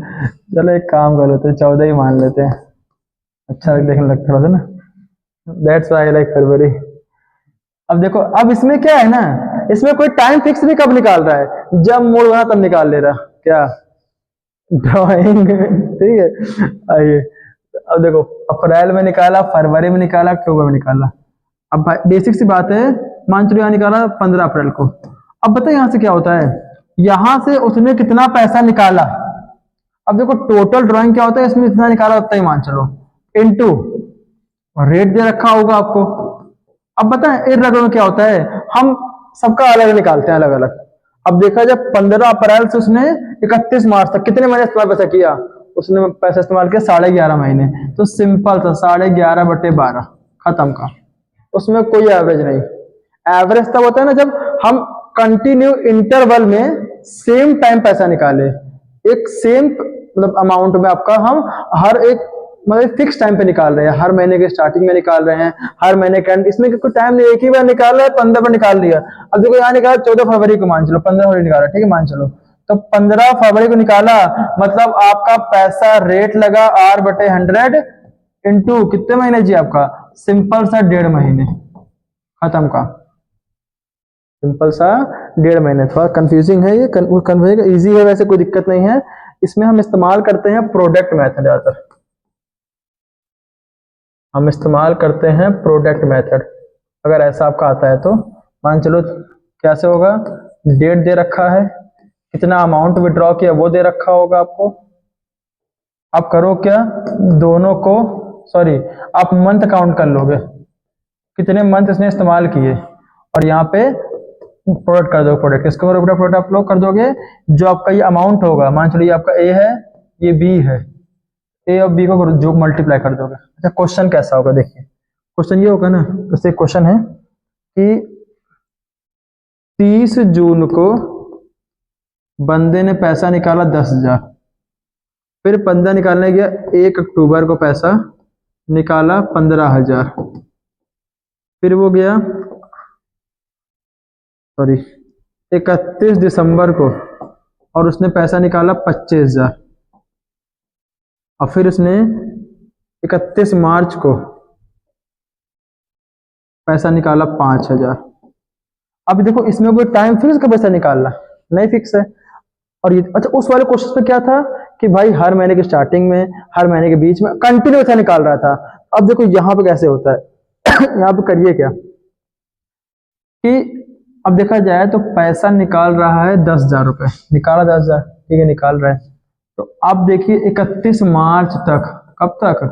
चलो एक काम कर लेते हैं 14 ही मान लेते हैं, अच्छा देखने लगता थोड़ा सा ना, दैट्स वाई आई लाइक फरवरी। अब देखो, अब इसमें क्या है ना, इसमें कोई टाइम फिक्स नहीं कब निकाल रहा है, जब मूड बना तब निकाल ले रहा, क्या ड्राइंग। ठीक है। आइए, अब देखो, अप्रैल में निकाला, फरवरी में निकाला, अक्टूबर में निकाला। अब बेसिक सी बात है, मान चलो यहाँ निकाला 15 अप्रैल को। अब बताइए यहाँ से क्या होता है, यहां से उसने कितना पैसा निकाला। अब देखो टोटल ड्राइंग क्या होता है, इसमें इतना निकाला उतना ही मान चलो, इनटू रेट दे रखा होगा आपको। अब बताएं इर्रेगुलर में क्या होता है, हम सबका अलग निकालते हैं, अलग अलग। अब देखा जाए 15 अप्रैल से उसने 31 मार्च तक कितने महीने इस्तेमाल पैसा किया, उसने पैसा इस्तेमाल किया 11.5 महीने। तो सिंपल था 11.5/12 खत्म का, उसमें कोई एवरेज नहीं। एवरेज तब होता है ना जब हम कंटिन्यू इंटरवल में सेम टाइम पैसा निकाले, एक सेम मतलब अमाउंट में आपका, हम हर एक मतलब फिक्स टाइम पे निकाल रहे हैं, हर महीने के स्टार्टिंग में निकाल रहे हैं, हर महीने के एंड, इसमें कोई टाइम नहीं, एक ही बार निकाल रहा है, 15 पर निकाल लिया। अब देखो यहाँ निकाला 14 फरवरी को, मान चलो 15 फरवरी निकाला, ठीक है मान चलो, तो 15 फरवरी को निकाला, मतलब आपका पैसा रेट लगा R/100 इंटू कितने महीने जी आपका, सिंपल सा 1.5 महीने खत्म का, सिंपल सा 1.5 महीने। थोड़ा कंफ्यूजिंग है ये, कन्फ्यूजिंग, इजी है वैसे, कोई दिक्कत नहीं है। इसमें हम इस्तेमाल करते हैं प्रोडक्ट मेथड, ज्यादातर हम इस्तेमाल करते हैं प्रोडक्ट मेथड। अगर ऐसा आपका आता है तो मान चलो कैसे होगा, डेट दे रखा है, कितना अमाउंट विड्रॉ किया वो दे रखा होगा आपको। आप करो क्या, दोनों को, सॉरी, आप मंथ काउंट कर लोगे, कितने मंथ इसने इस्तेमाल किए, और यहाँ पे प्रोडक्ट कर दो, प्रोडक्ट इसको प्रोडक्ट आप लोग कर दोगे, जो आपका ये अमाउंट होगा, मान चलो ये आपका ए है, ये बी है, ए और बी को जो मल्टीप्लाई कर दोगे। अच्छा क्वेश्चन कैसा होगा, देखिए क्वेश्चन ये होगा ना, जैसे क्वेश्चन है कि 30 जून को बंदे ने पैसा निकाला 10,000, फिर 15 निकालने गया, 1 अक्टूबर को पैसा निकाला 15,000, फिर वो गया सॉरी 31 दिसंबर को, और उसने पैसा निकाला 25,000, और फिर उसने 31 मार्च को पैसा निकाला 5,000। अब देखो इसमें कोई टाइम फिक्स का पैसा निकालना नहीं फिक्स है। और ये अच्छा, उस वाले क्वेश्चन पे क्या था कि भाई हर महीने की स्टार्टिंग में, हर महीने के बीच में कंटिन्यू पैसा निकाल रहा था। अब देखो यहाँ पे कैसे होता है यहाँ पे करिए क्या कि अब देखा जाए तो पैसा निकाल रहा है 10,000 रुपये, निकाला 10,000, ठीक है निकाल रहा है। तो अब देखिए 31 मार्च तक, कब तक,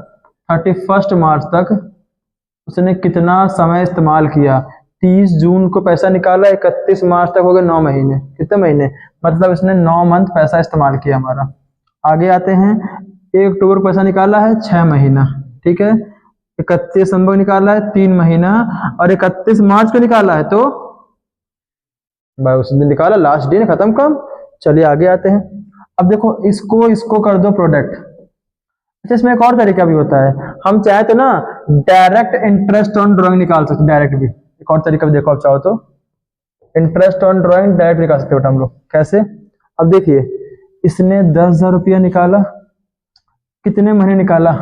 31 मार्च तक उसने कितना समय इस्तेमाल किया। 30 जून को पैसा निकाला, 31 मार्च तक हो गए 9 महीने, कितने महीने, मतलब इसने 9 मंथ पैसा इस्तेमाल किया हमारा। आगे आते हैं, 1 अक्टूबर को पैसा निकाला है 6 महीना, ठीक है। 31 दिसंबर निकाला है 3 महीना, और 31 मार्च को निकाला है तो भाई उस दिन निकाला, लास्ट डे खत्म काम। चलिए आगे आते हैं। अब देखो इसको इसको कर दो प्रोडक्ट। अच्छा इसमें एक और तरीका भी होता है, हम चाहे तो ना डायरेक्ट इंटरेस्ट ऑन ड्राइंग निकाल सकते, डायरेक्ट भी एक और तरीका भी देखो आप चाहो तो, इंटरेस्ट ऑन ड्राइंग डायरेक्ट निकाल सकते हो हम लोग। कैसे, अब देखिए इसने 10,000 रुपया निकाला, कितने महीने निकाला,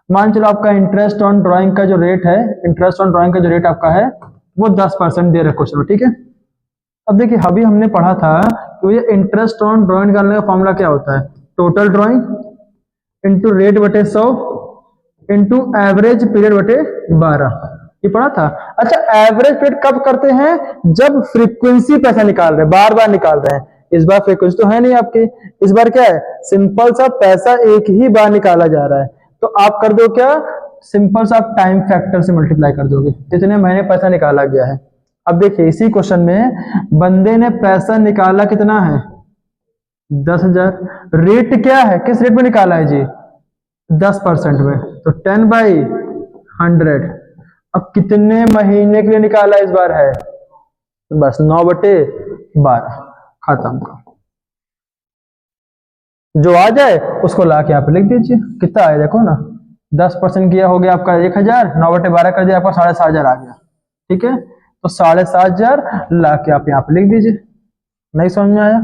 मान चलो आपका इंटरेस्ट ऑन ड्राइंग का जो रेट है, इंटरेस्ट ऑन ड्राइंग का जो रेट आपका है वो 10% दे रखो, चलो ठीक है। अब देखिए अभी हमने पढ़ा था कि ये इंटरेस्ट ऑन ड्राइंग निकालने का फॉर्मूला क्या होता है, टोटल ड्राइंग इंटू रेट बटे 100 इंटू एवरेज पीरियड बटे 12, ये पढ़ा था। अच्छा एवरेज पीरियड कब करते हैं, जब फ्रीक्वेंसी पैसा निकाल रहे हैं, बार बार निकाल रहे हैं। इस बार फ्रीक्वेंसी तो है नहीं आपकी, इस बार क्या है, सिंपल सा पैसा एक ही बार निकाला जा रहा है। तो आप कर दो क्या, सिंपल सा आप टाइम फैक्टर से मल्टीप्लाई कर दोगे, कितने महीने पैसा निकाला गया है। अब देखिए इसी क्वेश्चन में बंदे ने पैसा निकाला कितना है, 10,000, रेट क्या है, किस रेट में निकाला है जी, 10% में, तो 10/100। अब कितने महीने के लिए निकाला इस बार है, बस 9/12, खत्म का। जो आ जाए उसको ला के यहाँ पे लिख दीजिए, कितना आया देखो ना, 10% किया हो गया आपका 1,000, 9/12 कर दिया आपका 7,500 आ गया, ठीक है। तो 7,500 ला के आप यहाँ पे लिख दीजिए। नहीं समझ में आया,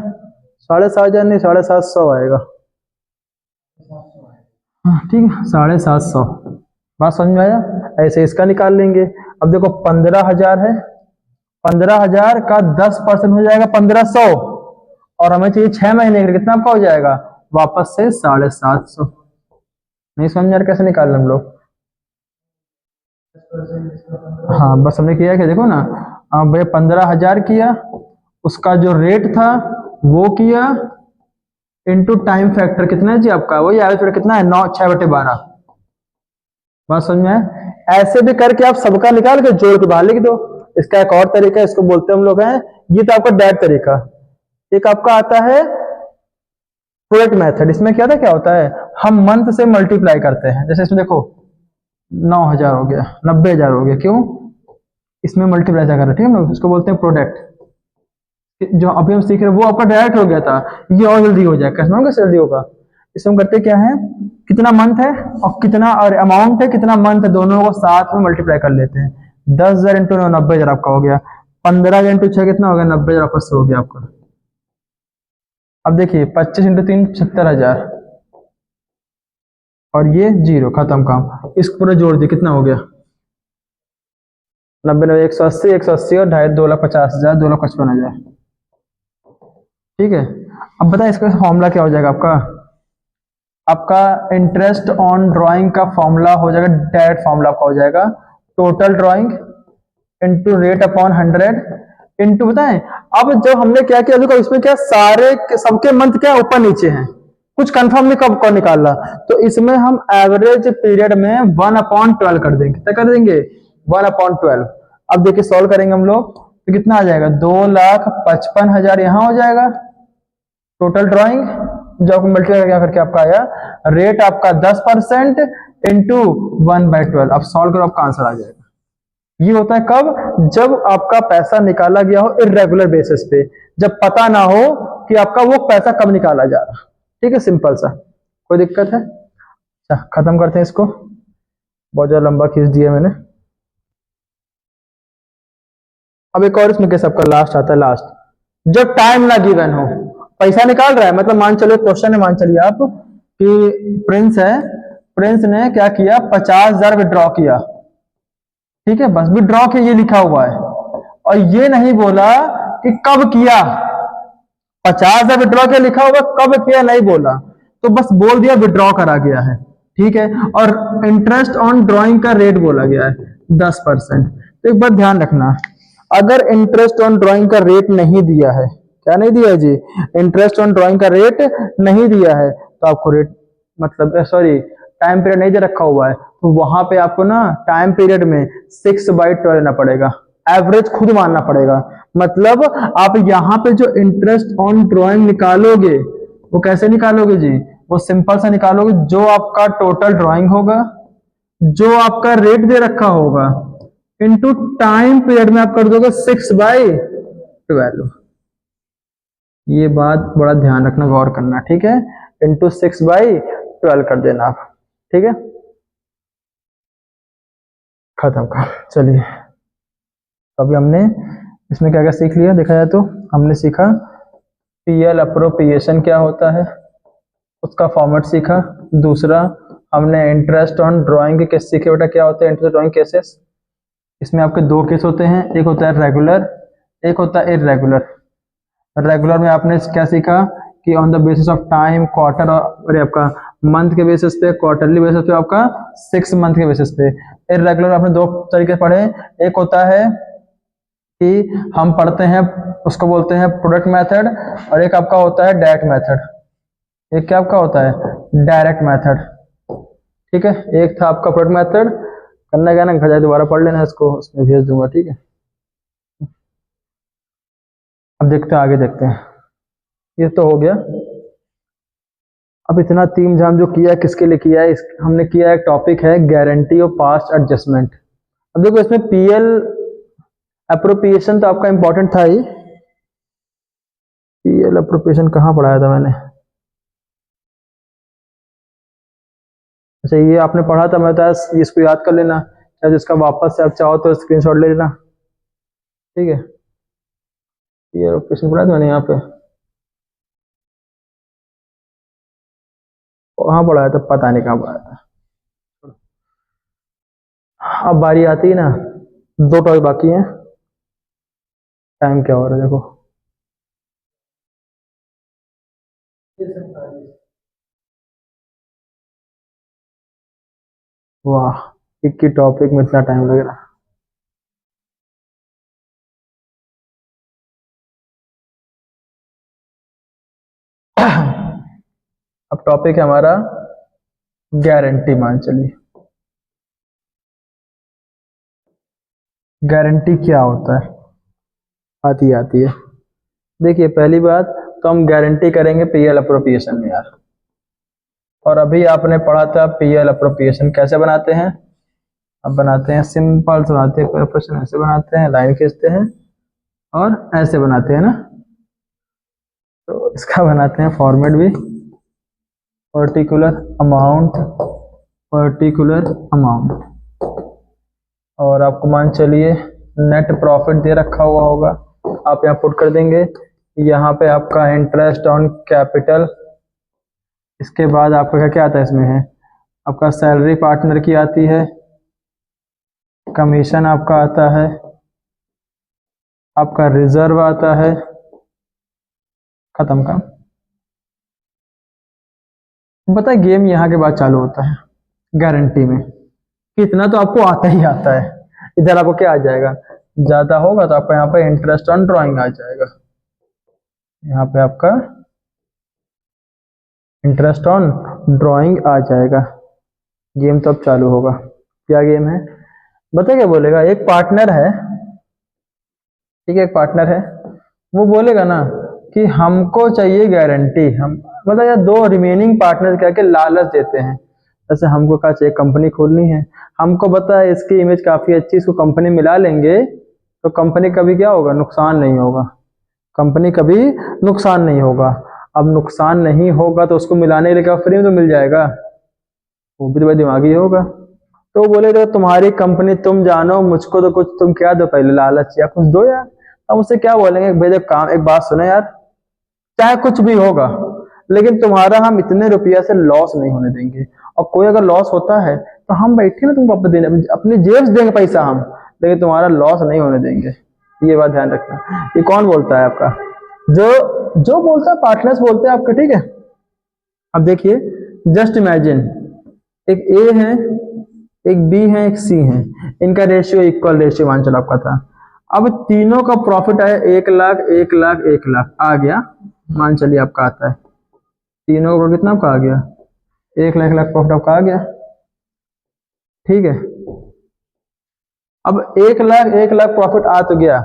7,500 नहीं 750 आएगा, हाँ ठीक है 750, बात समझ में आया। ऐसे इसका निकाल लेंगे। अब देखो 15,000 है, 15,000 का 10% हो जाएगा 1,500, और हमें चाहिए 6 महीने के लिए, कितना आपका हो जाएगा वापस से 750। नहीं समझ में आ रहा कैसे निकाल हम लोग, हाँ बस हमने किया कि देखो ना, भैया 15,000 किया, उसका जो रेट था वो किया, इनटू टाइम फैक्टर कितना है जी आपका, वही एवरेज फैक्टर कितना है 6/12, बात समझ में है। ऐसे भी करके आप सबका निकाल के जोड़ के बाहर लिख दो। इसका एक और तरीका है, इसको बोलते हम लोग हैं, ये तो आपका डायरेक्ट तरीका। एक आपका आता है प्रोडक्ट मेथड, इसमें क्या था, क्या होता है, हम मंथ से मल्टीप्लाई करते हैं। जैसे इसमें देखो 9,000 हो गया, 90,000 हो गया, क्यों, इसमें मल्टीप्लाई कर रहे हैं, ठीक है ना, इसको बोलते हैं प्रोडक्ट। जो अभी हम सीख रहे हैं वो आपका डायरेक्ट हो गया था, ये और जल्दी हो जाएगा, कैसे होगा, जल्दी होगा। इसमें हम करते क्या है, कितना मंथ है और कितना और अमाउंट है, कितना मंथ है, दोनों को साथ में मल्टीप्लाई कर लेते हैं। 10,000 इंटू 90,000 आपका हो गया, 15,000 इंटू 6 कितना हो गया, 90,000 आपस से हो गया आपका। अब देखिए 25 इंटू 3 70,000, और ये 0, खत्म काम। इसको पूरा जोड़ दिए, कितना हो गया, 90 90 180, 180 और 2.5 2,50,000, 2,55,000, ठीक है। अब बताए इसका फॉर्मूला क्या हो जाएगा आपका, आपका इंटरेस्ट ऑन ड्राइंग का फॉर्मूला हो जाएगा, डायरेक्ट फॉर्मूला आपका हो जाएगा, total drawing into rate upon 100 into, बताएं अब जब हमने क्या किया, देखो इसमें क्या सारे सबके मंथ क्या ऊपर नीचे हैं, कुछ कंफर्म नहीं कब कौन निकालना, तो इसमें हम एवरेज पीरियड में 1/12 कर देंगे, क्या कर देंगे 1/12। अब देखिए सॉल्व करेंगे हम लोग तो कितना आ जाएगा, 2,55,000 यहां हो जाएगा टोटल ड्राइंग, जो आपको मल्टीप्लाई करके आपका आया, रेट आपका 10% इंटू 1/12। अब सॉल्व करो आपका आंसर आ जाएगा। ये होता है कब, जब आपका पैसा निकाला गया हो इरेगुलर बेसिस पे, जब पता ना हो कि आपका वो पैसा कब निकाला जा रहा, ठीक है, सिंपल सा, कोई दिक्कत है। अच्छा खत्म करते हैं इसको, बहुत ज्यादा लंबा खींच दिया मैंने। अब एक और इसमें कैसे आपका लास्ट आता है, लास्ट जब टाइम ना गिवन हो, पैसा निकाल रहा है, मतलब मान चलो क्वेश्चन है, मान चलिए आप कि प्रिंस है, प्रिंस ने क्या किया, 50,000 विड्रॉ किया, ठीक है, बस विड्रॉ किया ये लिखा हुआ है, और ये नहीं बोला कि कब किया, 50,000 विड्रॉ किया लिखा होगा, कब किया नहीं बोला, तो बस बोल दिया विड्रॉ करा गया है, ठीक है, और इंटरेस्ट ऑन ड्रॉइंग का रेट बोला गया है 10%। तो एक बात ध्यान रखना, अगर इंटरेस्ट ऑन ड्रॉइंग का रेट नहीं दिया है, क्या नहीं दिया है जी, इंटरेस्ट ऑन ड्रॉइंग का रेट नहीं दिया है, तो आपको रेट मतलब सॉरी टाइम पीरियड नहीं दे रखा हुआ है, तो वहां पे आपको ना टाइम पीरियड में 6/12 लेना पड़ेगा, एवरेज खुद मानना पड़ेगा। मतलब आप यहाँ पे जो इंटरेस्ट ऑन ड्रॉइंग निकालोगे वो कैसे निकालोगे जी, वो सिंपल सा निकालोगे, जो आपका टोटल ड्रॉइंग होगा, जो आपका रेट दे रखा होगा, इनटू टाइम पीरियड में आप कर दोगे 6/12। ये बात बड़ा ध्यान रखना, गौर करना, ठीक है, इंटू 6/12 कर देना आप, ठीक है, खत्म कर। चलिए अभी हमने इसमें क्या क्या सीख लिया, देखा जाए तो हमने सीखा पीएल अप्रोप्रिएशन क्या होता है, उसका फॉर्मेट सीखा। दूसरा हमने इंटरेस्ट ऑन ड्राइंग के केस सीखे बेटा, क्या होते हैं इंटरेस्ट ड्राइंग केसेस, इसमें आपके दो केस होते हैं, एक होता है रेगुलर, एक होता है इरेगुलर। रेगुलर में आपने क्या सीखा कि on the basis of time, quarter और आपका मंथ के बेसिस पे, क्वार्टरली बेसिस पे, आपका 6 मंथ के बेसिस पे। इरेगुलर आपने दो तरीके पढ़े, एक होता है कि हम पढ़ते हैं उसको बोलते हैं प्रोडक्ट मेथड, और एक आपका होता है डायरेक्ट मेथड। एक क्या आपका होता है डायरेक्ट मेथड, ठीक है, एक था आपका प्रोडक्ट मेथड, करना क्या ना घर जाए दोबारा पढ़ लेना इसको, उसमें भेज दूंगा, ठीक है। अब देखते हैं आगे, देखते हैं, ये तो हो गया। अब इतना तीम झाम जो किया है किसके लिए किया है, हमने किया है, टॉपिक है गारंटी ऑफ पास्ट एडजस्टमेंट। अब देखो इसमें पीएल अप्रोप्रिएशन तो आपका इंपॉर्टेंट था ही, पीएल अप्रोप्रिएशन कहाँ पढ़ाया था मैंने, अच्छा ये आपने पढ़ा था, मैं तो इसको याद कर लेना, शायद इसका वापस से आप चाहो तो स्क्रीनशॉट ले लेना, ठीक है। पीएल अप्रोप्रिएशन पढ़ा था मैंने यहाँ पे, कहाँ पढ़ाया था पता नहीं कहाँ पढ़ाया था। अब बारी आती है ना, दो टॉपिक बाकी हैं, टाइम क्या हो रहा है देखो, वाह एक ही टॉपिक में इतना टाइम लग रहा। अब टॉपिक है हमारा गारंटी, मान चलिए गारंटी क्या होता है, आती है। देखिए पहली बात तो हम गारंटी करेंगे पीएल अप्रोप्रिएशन में यार, और अभी आपने पढ़ा था पीएल अप्रोप्रिएशन कैसे बनाते हैं, अब बनाते हैं सिंपल से बनाते हैं, प्रोपोर्शन ऐसे बनाते हैं, लाइन खींचते हैं और ऐसे बनाते हैं ना, तो इसका बनाते हैं फॉर्मेट भी, पर्टिकुलर अमाउंट, पर्टिकुलर अमाउंट, और आपको मान चलिए नेट प्रॉफिट दे रखा हुआ होगा, आप यहाँ पुट कर देंगे, यहाँ पे आपका इंटरेस्ट ऑन कैपिटल, इसके बाद आपका क्या क्या आता है इसमें है, आपका सैलरी पार्टनर की आती है, कमीशन आपका आता है, आपका रिजर्व आता है, खत्म काम। पता है गेम यहाँ के बाद चालू होता है गारंटी में, इतना तो आपको आता ही आता है, इधर आपको क्या आ जाएगा, ज्यादा होगा तो आपका यहाँ पे इंटरेस्ट ऑन ड्राइंग आ जाएगा, यहाँ पे आपका इंटरेस्ट ऑन ड्राइंग आ जाएगा। गेम तो अब चालू होगा, क्या गेम है बता, क्या बोलेगा, एक पार्टनर है, ठीक है, एक पार्टनर है, वो बोलेगा ना कि हमको चाहिए गारंटी, हम मतलब यार दो रिमेनिंग पार्टनर क्या के लालच देते हैं, जैसे हमको क्या चाहिए, कंपनी खोलनी है, हमको पता है इसकी इमेज काफी अच्छी, इसको कंपनी मिला लेंगे तो कंपनी कभी क्या होगा, नुकसान नहीं होगा, कंपनी कभी नुकसान नहीं होगा। अब नुकसान नहीं होगा तो उसको मिलाने के लिए क्या फ्री में तो मिल जाएगा, वो भी तो भाई दिमागी होगा, तो बोले तो तुम्हारी कंपनी तुम जानो, मुझको तो कुछ तुम क्या दो, पहले लालच या कुछ दो यार। हम उससे क्या बोलेंगे, भाई देख काम, एक बात सुनो यार, चाहे कुछ भी होगा लेकिन तुम्हारा हम इतने रुपया से लॉस नहीं होने देंगे, और कोई अगर लॉस होता है तो हम बैठे ना तुमको अपनी जेब से देंगे पैसा हम, लेकिन तुम्हारा लॉस नहीं होने देंगे। ये बात ध्यान रखना। ये कौन बोलता है आपका, जो जो बोलता है पार्टनर्स बोलते हैं आपके, ठीक है। अब देखिए, जस्ट इमेजिन एक ए है, एक बी है, एक सी है, इनका रेशियो इक्वल रेशियो मान चलो आपका था। अब तीनों का प्रॉफिट है 1 लाख 1 लाख 1 लाख आ गया, मान चलिए आपका आता है, तीनों का कितना आपका आ गया, 1 लाख 1 लाख प्रॉफिट आपका आ गया, ठीक है। अब 1 लाख 1 लाख प्रॉफिट आ तो गया।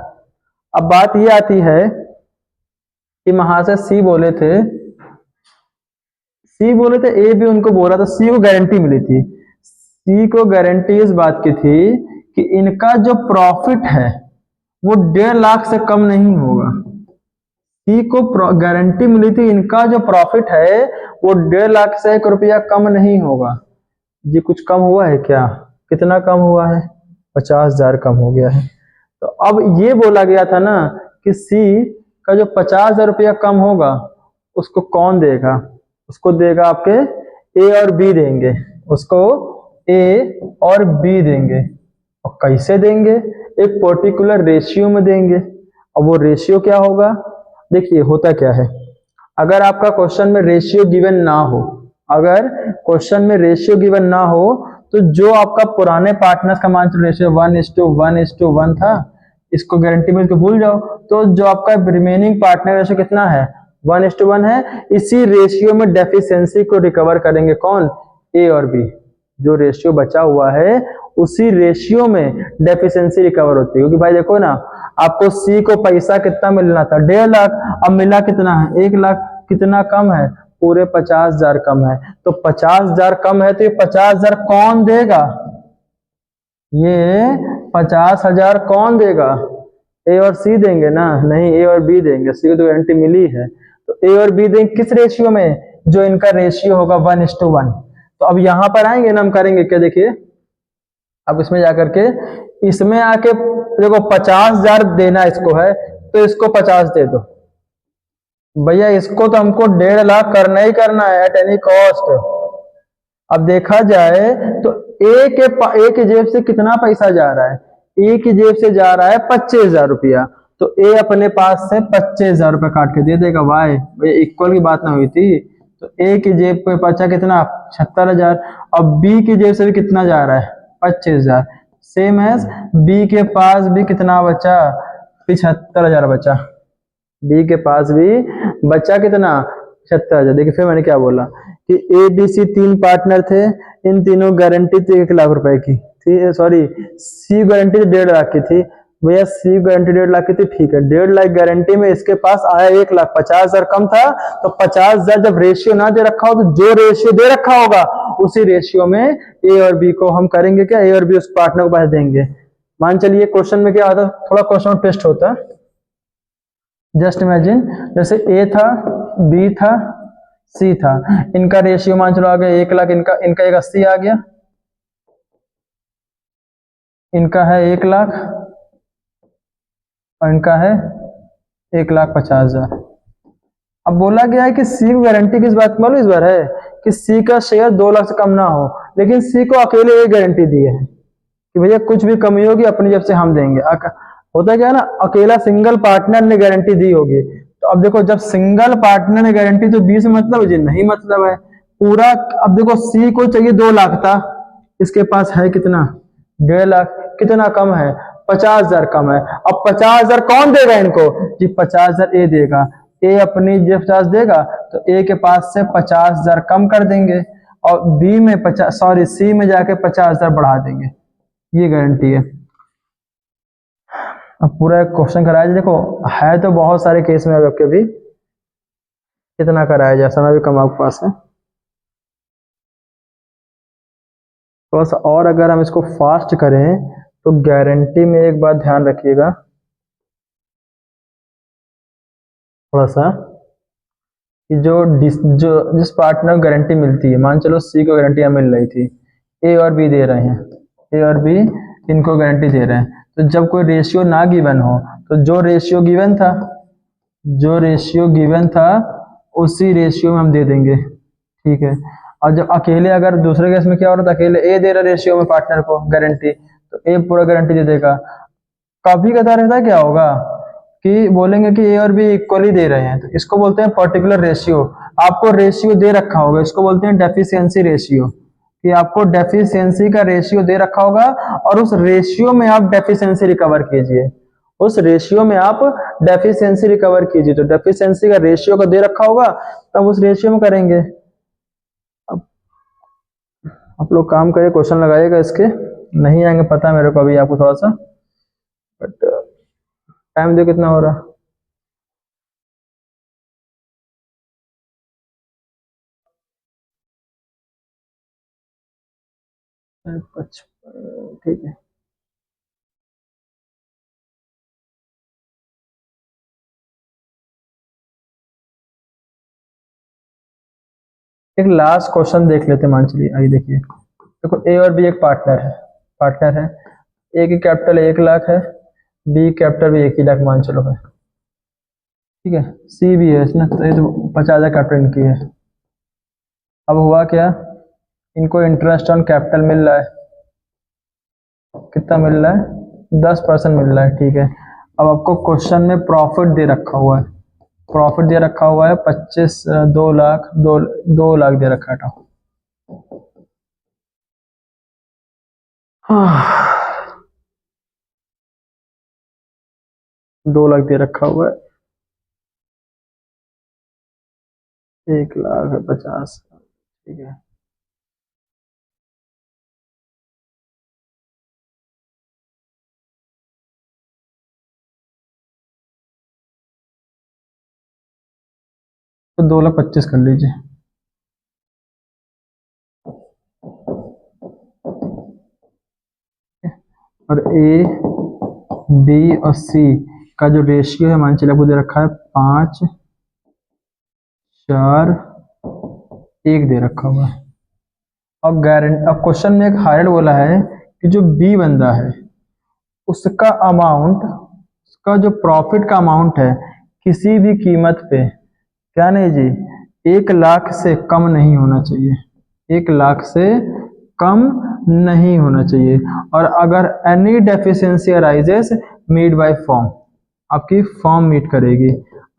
अब बात ये आती है कि वहां से सी बोले थे ए भी उनको बोला था, सी को गारंटी मिली थी, सी को गारंटी इस बात की थी कि इनका जो प्रॉफिट है वो 1.5 लाख से कम नहीं होगा। सी को गारंटी मिली थी इनका जो प्रॉफिट है वो 1.5 लाख से 1 रुपया कम नहीं होगा। ये कुछ कम हुआ है क्या, कितना कम हुआ है, 50,000 कम हो गया है। तो अब ये बोला गया था ना कि सी का जो 50,000 रुपया कम होगा उसको कौन देगा, उसको देगा आपके ए और बी देंगे, उसको ए और बी देंगे। और कैसे देंगे, एक पर्टिकुलर रेशियो में देंगे। और वो रेशियो क्या होगा, देखिए होता क्या है, अगर आपका क्वेश्चन में रेशियो गिवन ना हो, अगर क्वेश्चन में रेशियो गिवन ना हो तो जो आपका पुराने पार्टनर्स का मान चलो रेशियो 1:1:1 था, इसको गारंटी में भूल जाओ। तो जो आपका रिमेनिंग पार्टनर रेशियो कितना है, 1:1 है। इसी रेशियो में डेफिशिएंसी को रिकवर करेंगे कौन, ए और बी। जो रेशियो बचा हुआ है उसी रेशियो में डेफिशिएंसी रिकवर होती है। क्योंकि भाई देखो ना, आपको सी को पैसा कितना मिलना था, 1.5 लाख, अब मिला कितना है, 1 लाख, कितना कम है, पूरे 50,000 कम है। तो 50,000 कम है तो ये 50,000 कौन देगा, ये 50,000 कौन देगा, ए और सी देंगे ना, नहीं ए और बी देंगे, सी को तो गारंटी मिली है। तो ए और बी देंगे किस रेशियो में, जो इनका रेशियो होगा 1:1। तो अब यहां पर आएंगे ना, हम करेंगे क्या, देखिए अब इसमें जाकर के, इसमें आके देखो 50,000 देना इसको है तो इसको 50 दे दो भैया, इसको तो हमको 1.5 लाख करना ही करना है एट एनी कॉस्ट। अब देखा जाए तो ए के जेब से कितना पैसा जा रहा है, ए की जेब से जा रहा है 25,000 रुपया, तो ए अपने पास से 25,000 रुपया काट के दे देगा। वाई भैया इक्वल की बात ना हुई थी, तो ए की जेब पे बचा कितना, 76,000। और बी की जेब से भी कितना जा रहा है, 25,000, सेम एज बी के पास भी कितना बचा, 75,000 बचा, बी के पास भी बचा कितना, 76,000। देखिए फिर मैंने क्या बोला कि ए बी सी 3 पार्टनर थे, इन तीनों गारंटी थी 1 लाख रुपए की थी, सॉरी सी गारंटी 1.5 लाख की थी भैया, सी गारंटी 1.5 लाख की थी, ठीक है। 1.5 लाख गारंटी में इसके पास आया 1 लाख, 50,000 कम था, तो 50,000 जब रेशियो ना दे रखा हो तो जो रेशियो दे रखा होगा उसी रेशियो में ए और बी को हम करेंगे क्या, ए और बी उस पार्टनर को पैसे देंगे। मान चलिए क्वेश्चन में क्या आता, थोड़ा क्वेश्चन टेस्ट होता है। जस्ट इमेजिन जैसे ए था, बी था, सी था, इनका रेशियो मान चलो आ गया 1 लाख, इनका इनका 180 आ गया, इनका है 1 लाख और इनका है 1,50,000। अब बोला गया है कि सी को गारंटी किस बात की मालूम इस बार है, कि सी का शेयर 2 लाख से कम ना हो, लेकिन सी को अकेले एक गारंटी दी है कि भैया कुछ भी कमी होगी अपनी जेब से हम देंगे। होता क्या है ना, अकेला सिंगल पार्टनर ने गारंटी दी होगी। तो अब देखो जब सिंगल पार्टनर ने गारंटी, तो बी से मतलब जी नहीं मतलब है पूरा। अब देखो सी को चाहिए 2 लाख था, इसके पास है कितना, 1.5 लाख, कितना कम है, 50,000 कम है। अब 50,000 कौन देगा इनको जी, 50,000 ए देगा, ए अपनी जेब 50 देगा, तो ए के पास से 50,000 कम कर देंगे और बी में 50, सॉरी सी में जाके 50,000 बढ़ा देंगे, ये गारंटी है। अब पूरा क्वेश्चन कराया जाए, देखो है तो बहुत सारे केस में आपके भी, कितना कराया जाए, समय भी कम आपके पास है। थोड़ा सा और अगर हम इसको फास्ट करें तो गारंटी में एक बात ध्यान रखिएगा थोड़ा सा, कि जिस पार्टनर को गारंटी मिलती है, मान चलो सी को गारंटी मिल रही थी, ए और बी दे रहे हैं, ए और बी इनको गारंटी दे रहे हैं। तो जब कोई रेशियो ना गिवन हो तो जो रेशियो गिवन था, जो रेशियो गिवन था उसी रेशियो में हम दे देंगे, ठीक है। और जब अकेले, अगर दूसरे केस में क्या हो रहा था, अकेले ए दे रहा रेशियो में पार्टनर को गारंटी, तो ए पूरा गारंटी दे देगा। कभी कदार ऐसा क्या होगा कि बोलेंगे कि ए और बी इक्वली दे रहे हैं, तो इसको बोलते हैं पर्टिकुलर रेशियो। आपको रेशियो दे रखा होगा, इसको बोलते हैं डेफिशिएंसी रेशियो, कि आपको डेफिशिएंसी का रेशियो दे रखा होगा और उस रेशियो में आप डेफिशिएंसी रिकवर कीजिए, उस रेशियो में आप डेफिशिएंसी रिकवर कीजिए। तो डेफिशिएंसी का रेशियो को दे रखा होगा, तब उस रेशियो में करेंगे। अब आप लोग काम करिए, क्वेश्चन लगाइएगा इसके, नहीं आएंगे पता है मेरे को अभी आपको थोड़ा सा, बट टाइम देखो कितना हो रहा। ठीक है, एक लास्ट क्वेश्चन देख लेते हैं। मान चलिए, आइए देखिए, देखो ए और बी एक पार्टनर है। ए की कैपिटल 1 लाख है, बी कैपिटल भी 1 ही लाख मान चलो है, ठीक है। सी भी है ना, तो ये तो 50,000 कैपिटल इनकी है। अब हुआ क्या, इनको इंटरेस्ट ऑन कैपिटल मिल रहा है, कितना मिल रहा है, 10% मिल रहा है, ठीक है। अब आपको क्वेश्चन में प्रॉफिट दे रखा हुआ है, प्रॉफिट दे रखा हुआ है 25, 2 लाख, 2 लाख दे रखा है। हाँ, 2 लाख दे रखा हुआ है, 1,50,000, ठीक है। तो 2,25,000 कर लीजिए। और ए, बी और सी का जो रेशियो है, मान चलिए आपको दे रखा है 5, 4, 1 दे रखा हुआ है। अब क्वेश्चन में एक हाइलाइट बोला है कि जो बी बंदा है उसका अमाउंट, उसका जो प्रॉफिट का अमाउंट है किसी भी कीमत पे, क्या नहीं जी, 1 लाख से कम नहीं होना चाहिए, 1 लाख से कम नहीं होना चाहिए। और अगर any deficiency arises meet by form, आपकी फॉर्म मीट करेगी।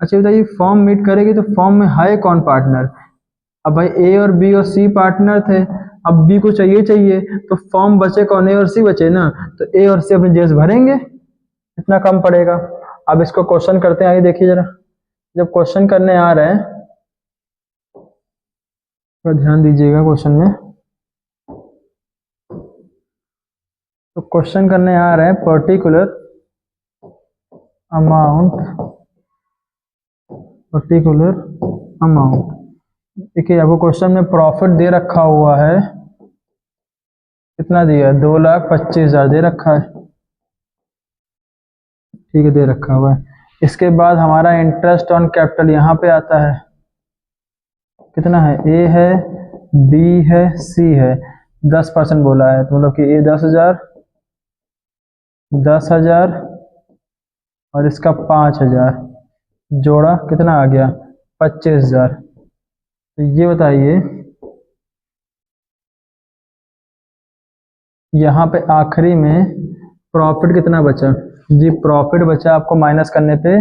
अच्छा बताइए, फॉर्म मीट करेगी तो फॉर्म में है कौन पार्टनर? अब भाई ए और बी और सी पार्टनर थे, अब बी को चाहिए तो फॉर्म बचे कौन, ए और सी बचे ना, तो ए और सी अपनी जेब से भरेंगे, इतना कम पड़ेगा। अब इसको क्वेश्चन करते हैं, आइए देखिए जरा। जब क्वेश्चन करने आ रहे हैं तो ध्यान दीजिएगा क्वेश्चन में। तो क्वेश्चन करने आ रहे हैं पर्टिकुलर अमाउंट। देखिए आपको क्वेश्चन में प्रॉफिट दे रखा हुआ है, कितना दिया है, 2,25,000 दे रखा है, ठीक है, दे रखा हुआ है। इसके बाद हमारा इंटरेस्ट ऑन कैपिटल यहाँ पे आता है, कितना है, ए है, बी है, सी है, 10% बोला है, तो मतलब कि ए 10,000, 10,000 और इसका 5,000 जोड़ा कितना आ गया, 25,000। तो ये बताइए यहाँ पे आखिरी में प्रॉफिट कितना बचा जी, प्रॉफिट बचा आपको माइनस करने पे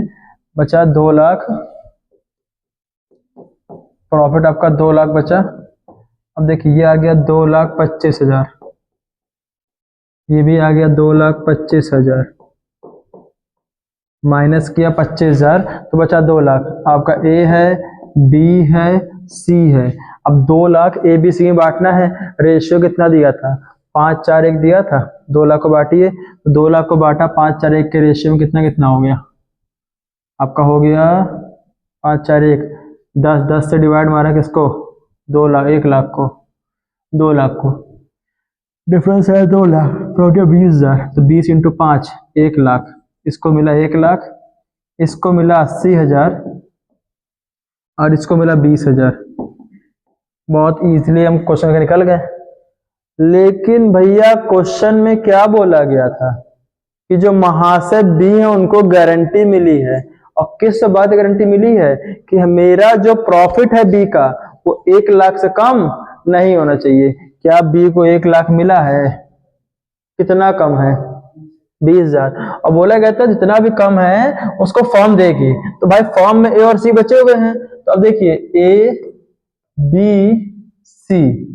बचा 2 लाख, प्रॉफिट आपका 2 लाख बचा। अब देखिए ये आ गया 2,25,000, ये भी आ गया 2,25,000, माइनस किया 25,000 तो बचा 2 लाख। आपका ए है, बी है, सी है। अब 2 लाख ए बी सी में बांटना है, रेशियो कितना दिया था, 5, 4, 1 दिया था, 2 लाख को बांटिए, तो 2 लाख को बांटा 5, 4, 1 के रेशियो में कितना कितना हो गया, आपका हो गया 5, 4, 1, 10 से डिवाइड मारा किसको, 2 लाख, 1 लाख को, 2 लाख को, डिफरेंस है 2 लाख, तो हो गया 20,000। तो 20 × 5, 1 लाख, इसको मिला 1 लाख, इसको मिला 80,000 और इसको मिला 20,000। बहुत इजीली हम क्वेश्चन के निकल गए। लेकिन भैया क्वेश्चन में क्या बोला गया था कि जो महाशय बी है उनको गारंटी मिली है, और किस बात गारंटी मिली है कि मेरा जो प्रॉफिट है बी का वो 1 लाख से कम नहीं होना चाहिए। क्या बी को 1 लाख मिला है? कितना कम है? 20,000। और बोला गया था जितना भी कम है उसको फॉर्म देगी, तो भाई फॉर्म में ए और सी बचे हुए हैं, तो अब देखिए ए बी सी,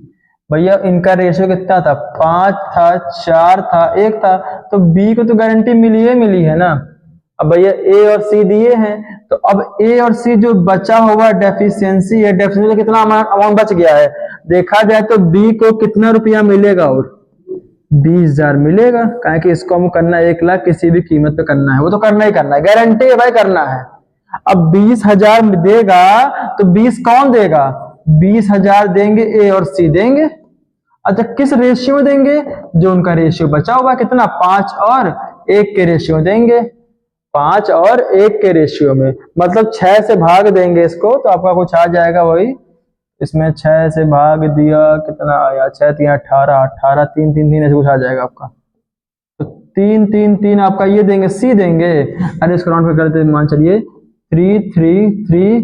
भैया इनका रेशियो कितना था? 5 था, 4 था, 1 था, तो बी को तो गारंटी मिली है ना। अब भैया ए और सी दिए हैं, तो अब ए और सी जो बचा हुआ डेफिशिएंसी है, डेफिशिएंसी कितना अमाउंट बच गया है देखा जाए तो बी को कितना रुपया मिलेगा? और 20,000 मिलेगा। कहे कि इसको हम करना 1 लाख किसी भी कीमत पे करना है, वो तो करना ही करना है, गारंटी है भाई करना है। अब 20,000 देगा तो 20 कौन देगा? 20,000 देंगे ए और सी देंगे। अच्छा किस रेशियो में देंगे? जो उनका रेशियो बचा हुआ कितना 5 और 1 के रेशियो देंगे, 5 और 1 के रेशियो में, मतलब 6 से भाग देंगे इसको, तो आपका कुछ आ जाएगा वही, इसमें 6 से भाग दिया कितना आया, 6 3 18, 18 3 3 3 ऐसे कुछ आ जाएगा आपका, तो 3 3 3 आपका ये देंगे सी देंगे। अरे इसको राउंड पे करते मान चलिए 3 3 3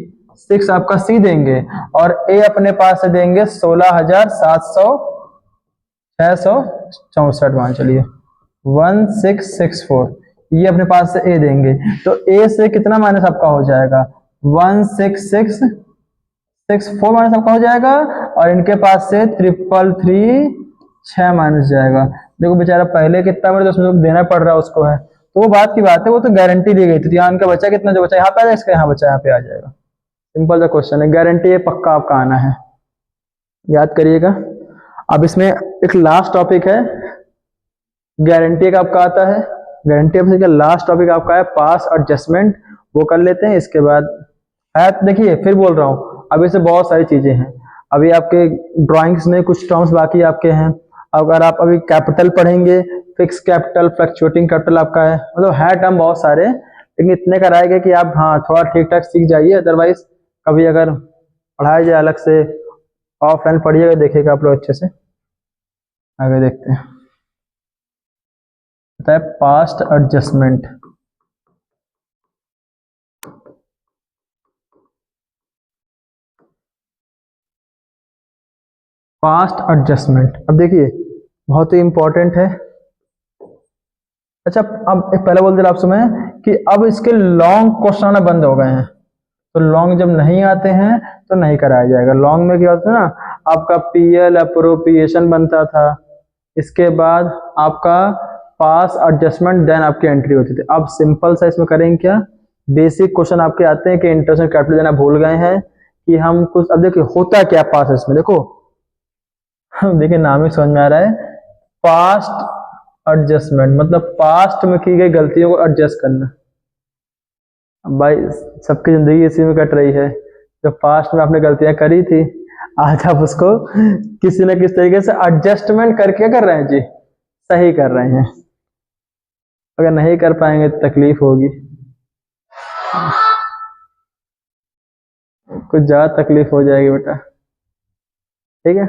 6 आपका सी देंगे, और ए अपने पास से देंगे 16,664 मान चलिए 1664, ये अपने पास से ए देंगे, तो ए से कितना माइनस आपका हो जाएगा 16,664 माइनस आपका हो जाएगा, और इनके पास से 333 माइनस जाएगा। देखो बेचारा पहले कितना मेरे तो उसमें देना पड़ रहा है उसको है, तो वो बात की बात है, वो तो गारंटी दी गई थी, यहाँ इनका बचा कितना, जो बचा यहाँ पे आ जाएगा, इसका यहाँ बचा यहाँ पे आ जाएगा। सिंपल सा क्वेश्चन है, गारंटी है पक्का आपका आना है, याद करिएगा। अब इसमें एक लास्ट टॉपिक है गारंटी का आपका आता है, गारंटी का लास्ट टॉपिक आपका है पास एडजस्टमेंट, वो कर लेते हैं। इसके बाद है देखिए फिर बोल रहा हूँ अभी से बहुत सारी चीजें हैं, अभी आपके ड्राइंग्स में कुछ टर्म्स बाकी आपके हैं। अगर आप अभी कैपिटल पढ़ेंगे, फिक्स कैपिटल, फ्लक्चुएटिंग कैपिटल आपका है, मतलब है टर्म बहुत सारे, लेकिन इतने कराएंगे कि आप हाँ थोड़ा ठीक ठाक सीख जाइए, अदरवाइज कभी अगर पढ़ाया जाए अलग से ऑफलाइन पढ़िएगा, देखिएगा आप लोग अच्छे से। आगे देखते हैं, है पास्ट एडजस्टमेंट। पास्ट एडजस्टमेंट अब देखिए बहुत ही इंपॉर्टेंट है। अच्छा अब एक पहले बोल दिया आपसे मैं कि अब इसके लॉन्ग क्वेश्चन आना बंद हो गए हैं, तो लॉन्ग जब नहीं आते हैं तो नहीं कराया जाएगा। लॉन्ग में क्या होता है ना, आपका पीएल अप्रोप्रिएशन बनता था, इसके बाद आपका पास एडजस्टमेंट देन आपकी एंट्री होती थी। अब सिंपल सा इसमें करेंगे क्या, बेसिक क्वेश्चन आपके आते हैं कि इंटरेस्ट एंड कैपिटल देना भूल गए हैं कि हम कुछ, अब देखिए होता क्या पास इसमें, देखो देखिए नाम ही समझ में आ रहा है, पास्ट एडजस्टमेंट मतलब पास्ट में की गई गलतियों को एडजस्ट करना। भाई सबकी जिंदगी इसी में कट रही है, जो पास्ट में आपने गलतियां करी थी आज आप उसको किसी न किसी तरीके से एडजस्टमेंट करके कर रहे हैं जी, सही कर रहे हैं। अगर नहीं कर पाएंगे तो तकलीफ होगी, कुछ ज्यादा तकलीफ हो जाएगी बेटा, ठीक है।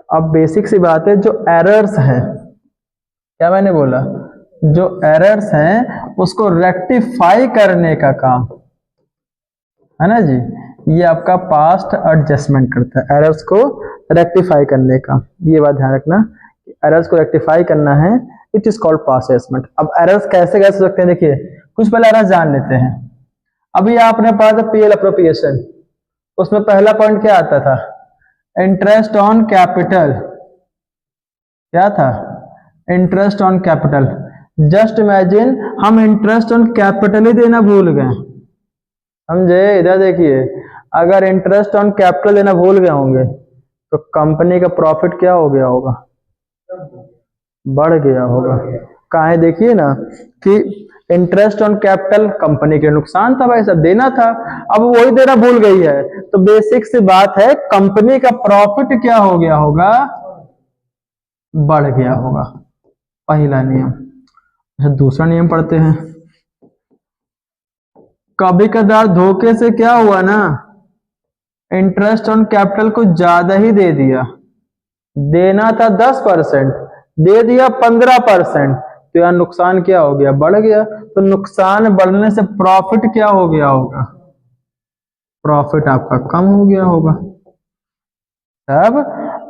अब बेसिक सी बात है, जो एरर्स हैं, क्या मैंने बोला, जो एरर्स हैं उसको रेक्टिफाई करने का काम है ना जी, ये आपका पास्ट एडजस्टमेंट करता है, एरर्स को रेक्टिफाई करने का। ये बात ध्यान रखना, एरर्स को रेक्टिफाई करना है, it is called past adjustment. अब एरर्स कैसे कैसे हो सकते हैं, देखिए कुछ पहले एरर्स जान लेते हैं। अभी आपने पढ़ा था पीएल अप्रोप्रिएशन, उसमें पहला पॉइंट क्या आता था, इंटरेस्ट ऑन कैपिटल, क्या था, interest on capital. Just imagine हम इंटरेस्ट ऑन कैपिटल ही देना भूल गए, समझे, इधर देखिए, अगर इंटरेस्ट ऑन कैपिटल देना भूल गए होंगे तो कंपनी का प्रॉफिट क्या हो गया होगा, बढ़ गया होगा। काहे, देखिए ना कि इंटरेस्ट ऑन कैपिटल कंपनी के नुकसान था भाई, सब देना था, अब वही देना भूल गई है, तो बेसिक सी बात है कंपनी का प्रॉफिट क्या हो गया होगा, बढ़ गया होगा, पहला नियम। अच्छा दूसरा नियम पढ़ते हैं, कभी कदार धोखे से क्या हुआ ना, इंटरेस्ट ऑन कैपिटल को ज्यादा ही दे दिया, देना था 10%, दे दिया 15%, तो यार नुकसान क्या हो गया, बढ़ गया। तो नुकसान बढ़ने से प्रॉफिट क्या हो गया होगा, प्रॉफिट आपका कम हो गया होगा। तब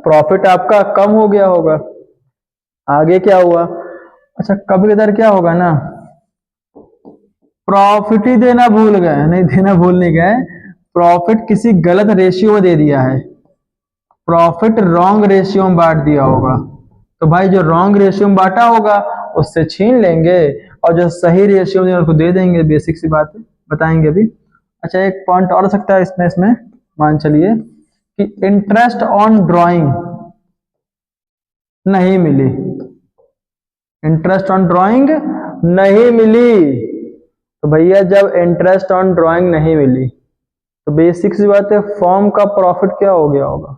प्रॉफिट आपका कम हो गया होगा। आगे क्या हुआ, अच्छा कभी कदार क्या होगा ना, प्रॉफिट ही देना भूल गए, नहीं देना भूल नहीं गए, प्रॉफिट किसी गलत रेशियो में दे दिया है, प्रॉफिट रॉन्ग रेशियो में बांट दिया होगा। तो भाई जो रॉन्ग रेशियो में बांटा होगा उससे छीन लेंगे, और जो सही रेशियो में उनको दे देंगे। बेसिक सी बात है, बताएंगे अभी। अच्छा एक पॉइंट और हो सकता है इसमें मान चलिए कि इंटरेस्ट ऑन ड्राइंग नहीं मिली, इंटरेस्ट ऑन ड्राइंग नहीं मिली, तो भैया जब इंटरेस्ट ऑन ड्राइंग नहीं मिली तो बेसिक सी बात है, फॉर्म का प्रॉफिट क्या हो गया होगा,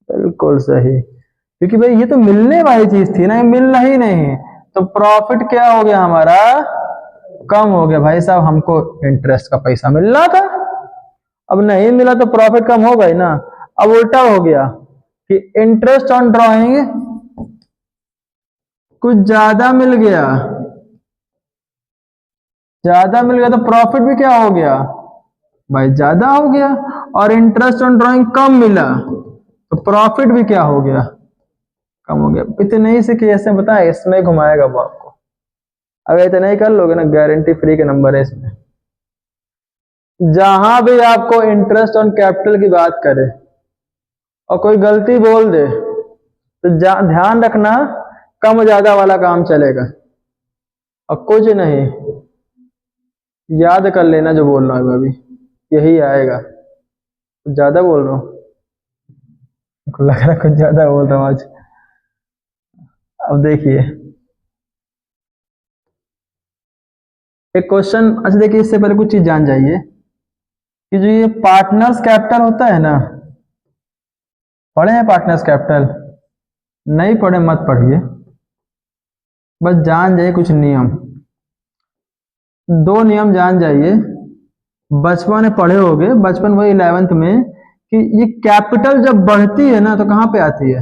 बिल्कुल सही, क्योंकि भाई ये तो मिलने वाली चीज थी ना, ये मिलना ही नहीं, तो प्रॉफिट क्या हो गया हमारा, कम हो गया। भाई साहब हमको इंटरेस्ट का पैसा मिलना था, अब नहीं मिला तो प्रॉफिट कम होगा ही ना। अब उल्टा हो गया कि इंटरेस्ट ऑन ड्राइंग कुछ ज्यादा मिल गया, ज्यादा मिल गया तो प्रॉफिट भी क्या हो गया भाई, ज्यादा हो गया। और इंटरेस्ट ऑन ड्राइंग कम मिला तो प्रॉफिट भी क्या हो गया, कम हो गया। इतने ही से केस में बताए, इसमें घुमाएगा वो आपको, अगर इतना ही कर लोगे ना, गारंटी फ्री के नंबर है इसमें। जहां भी आपको इंटरेस्ट ऑन कैपिटल की बात करे और कोई गलती बोल दे तो ध्यान रखना, कम ज्यादा वाला काम चलेगा, और कुछ नहीं, याद कर लेना जो बोल रहा हूं अभी, यही आएगा। कुछ ज्यादा बोल रहा हूँ, लग रहा है कुछ ज्यादा बोल रहा हूँ आज। अब देखिए एक क्वेश्चन, अच्छा देखिए इससे पहले कुछ चीज जान जाइए कि जो ये पार्टनर्स कैपिटल होता है ना, पढ़े हैं पार्टनर्स कैपिटल, नहीं पढ़े मत पढ़िए, बस जान जाइए कुछ नियम, दो नियम जान जाइए। बचपन में पढ़े होगे, बचपन वही 11th में, कि ये कैपिटल जब बढ़ती है ना तो कहाँ पे आती है,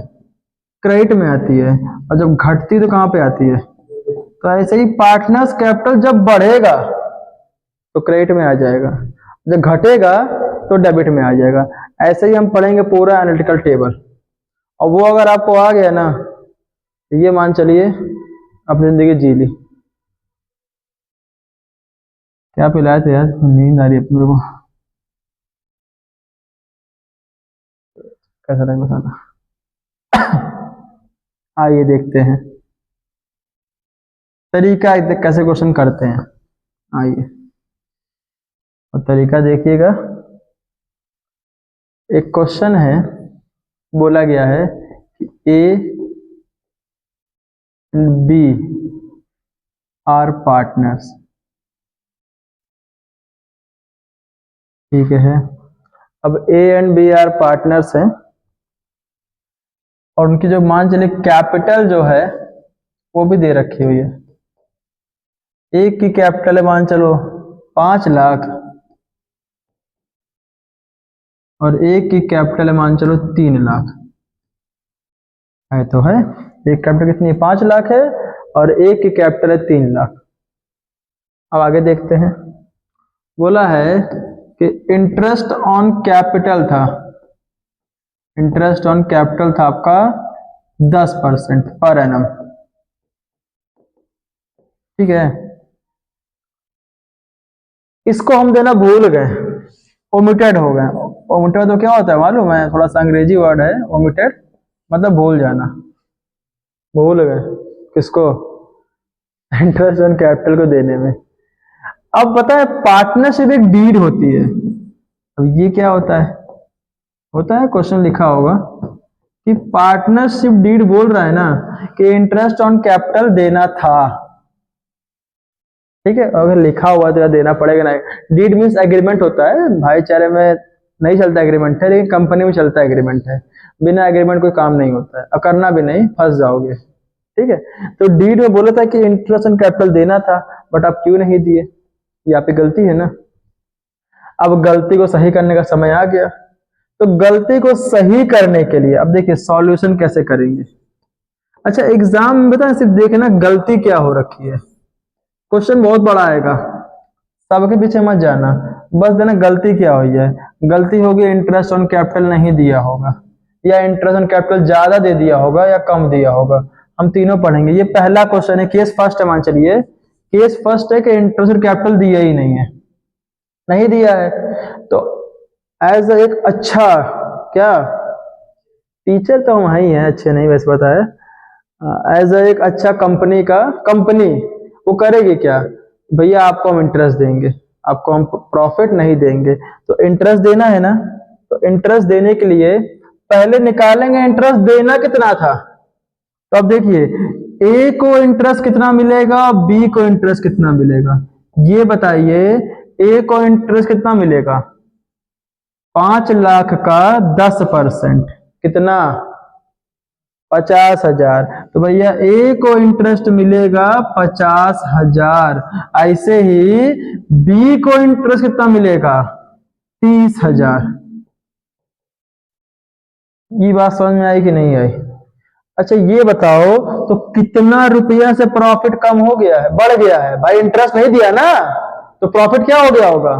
क्रेडिट में आती है, और जब घटती तो कहाँ पे आती है। तो ऐसे ही पार्टनर्स कैपिटल जब बढ़ेगा तो क्रेडिट में आ जाएगा, जब घटेगा तो डेबिट में आ जाएगा। ऐसे ही हम पढ़ेंगे पूरा एनालिटिकल टेबल, और वो अगर आपको आ गया ना तो ये मान चलिए अपनी जिंदगी जी ली। क्या पिलाए थे यार, नींद आ रही है मेरे को, कैसा लगा बताना। आइए देखते हैं तरीका कैसे क्वेश्चन करते हैं, आइए और तरीका देखिएगा। एक क्वेश्चन है, बोला गया है कि A and B are partners, ठीक है। अब A and B are partners हैं, और उनकी जो मान चलिए कैपिटल जो है वो भी दे रखी हुई है। एक की कैपिटल है मान चलो 5 लाख, और एक की कैपिटल है मान चलो 3 लाख, है तो है। एक कैपिटल कितनी है, 5 लाख है, और एक की कैपिटल है 3 लाख। अब आगे देखते हैं, बोला है कि इंटरेस्ट ऑन कैपिटल था, इंटरेस्ट ऑन कैपिटल था आपका 10% पर एनम, ठीक है। इसको हम देना भूल गए, ओमिटेड हो गए। ओमिटेड तो क्या होता है मालूम है, थोड़ा सा अंग्रेजी वर्ड है ओमिटेड, मतलब भूल जाना, भूल गए किसको, इंटरेस्ट ऑन कैपिटल को देने में। अब पता है पार्टनरशिप एक डीड होती है, अब ये क्या होता है क्वेश्चन लिखा होगा कि पार्टनरशिप डीड बोल रहा है ना कि इंटरेस्ट ऑन कैपिटल देना था, ठीक है। अगर लिखा हुआ तो देना पड़ेगा ना। डीड मीन्स एग्रीमेंट होता है, भाईचारे में नहीं चलता एग्रीमेंट है, लेकिन कंपनी में चलता एग्रीमेंट है। बिना एग्रीमेंट कोई काम नहीं होता है, और करना भी नहीं, फंस जाओगे, ठीक है। तो डीड में बोला था कि इंटरेस्ट ऑन कैपिटल देना था, बट आप क्यों नहीं दिए, ये आप ही गलती है ना। अब गलती को सही करने का समय आ गया, तो गलती को सही करने के लिए अब देखिए सॉल्यूशन कैसे करेंगे। अच्छा एग्जाम में बता सिर्फ देखना गलती क्या हो रखी है, क्वेश्चन बहुत बड़ा आएगा, सबके पीछे मत जाना, बस देना गलती क्या हुई है। गलती होगी इंटरेस्ट ऑन कैपिटल नहीं दिया होगा, या इंटरेस्ट ऑन कैपिटल ज्यादा दे दिया होगा या कम दिया होगा। हम तीनों पढ़ेंगे। ये पहला क्वेश्चन है, केस फर्स्ट है, मान चलिए केस फर्स्ट है कि इंटरेस्ट ऑन कैपिटल दिया ही नहीं है, नहीं दिया है। तो एज एक अच्छा क्या टीचर तो हम ही हैं, अच्छे नहीं वैसे पता है, एज एक अच्छा कंपनी का कंपनी वो करेगी क्या, भैया आपको हम इंटरेस्ट देंगे, आपको हम प्रॉफिट नहीं देंगे। तो इंटरेस्ट देना है ना, तो इंटरेस्ट देने के लिए पहले निकालेंगे इंटरेस्ट देना कितना था। तो अब देखिए ए को इंटरेस्ट कितना मिलेगा, बी को इंटरेस्ट कितना मिलेगा, ये बताइए। ए को इंटरेस्ट कितना मिलेगा, 5 लाख का 10% कितना, 50,000। तो भैया ए को इंटरेस्ट मिलेगा 50,000, ऐसे ही बी को इंटरेस्ट कितना मिलेगा, 30,000। ये बात समझ में आई कि नहीं आई। अच्छा ये बताओ तो कितना रुपया से प्रॉफिट कम हो गया है, बढ़ गया है, भाई इंटरेस्ट नहीं दिया ना, तो प्रॉफिट क्या हो गया होगा,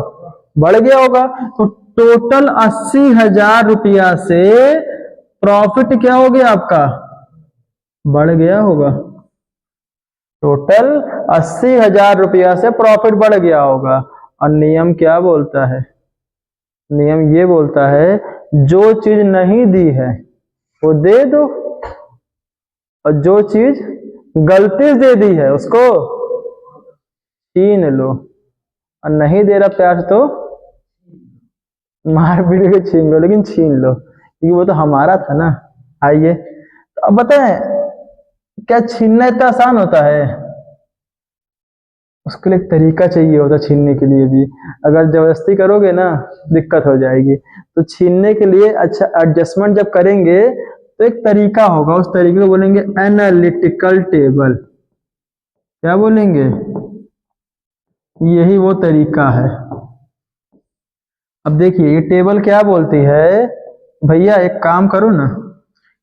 बढ़ गया होगा। तो टोटल 80,000 रुपया से प्रॉफिट क्या हो गया आपका, बढ़ गया होगा। टोटल 80,000 रुपया से प्रॉफिट बढ़ गया होगा। और नियम क्या बोलता है, नियम ये बोलता है जो चीज नहीं दी है वो दे दो, और जो चीज गलती से दे दी है उसको छीन लो, और नहीं दे रहा प्यार तो मार पीट के छीन लो, लेकिन छीन लो क्योंकि वो तो हमारा था ना। आइए तो अब बताएं क्या छीनना इतना आसान होता है, उसके लिए एक तरीका चाहिए होता छीनने के लिए भी, अगर जबरदस्ती करोगे ना दिक्कत हो जाएगी। तो छीनने के लिए अच्छा एडजस्टमेंट जब करेंगे तो एक तरीका होगा, उस तरीके को बोलेंगे एनालिटिकल टेबल। क्या बोलेंगे, यही वो तरीका है। अब देखिए ये टेबल क्या बोलती है, भैया एक काम करो ना,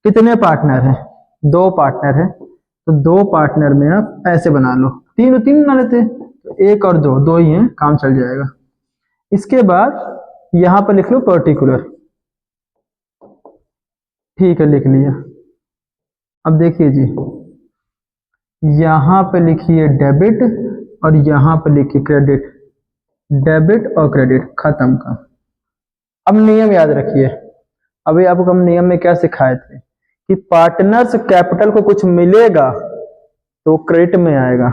कितने पार्टनर हैं, 2 पार्टनर हैं, तो 2 पार्टनर में आप ऐसे बना लो, तीन तीन बना लेते, तो 1 और 2 दो ही हैं, काम चल जाएगा। इसके बाद यहां पर लिख लो पर्टिकुलर, ठीक है लिख लिया। अब देखिए जी यहां पे लिखिए डेबिट और यहां पे लिखिए क्रेडिट, डेबिट और क्रेडिट, खत्म का। अब नियम याद रखिए, अभी आपको हम नियम में क्या सिखाए थे कि पार्टनर्स कैपिटल को कुछ मिलेगा तो क्रेडिट में आएगा,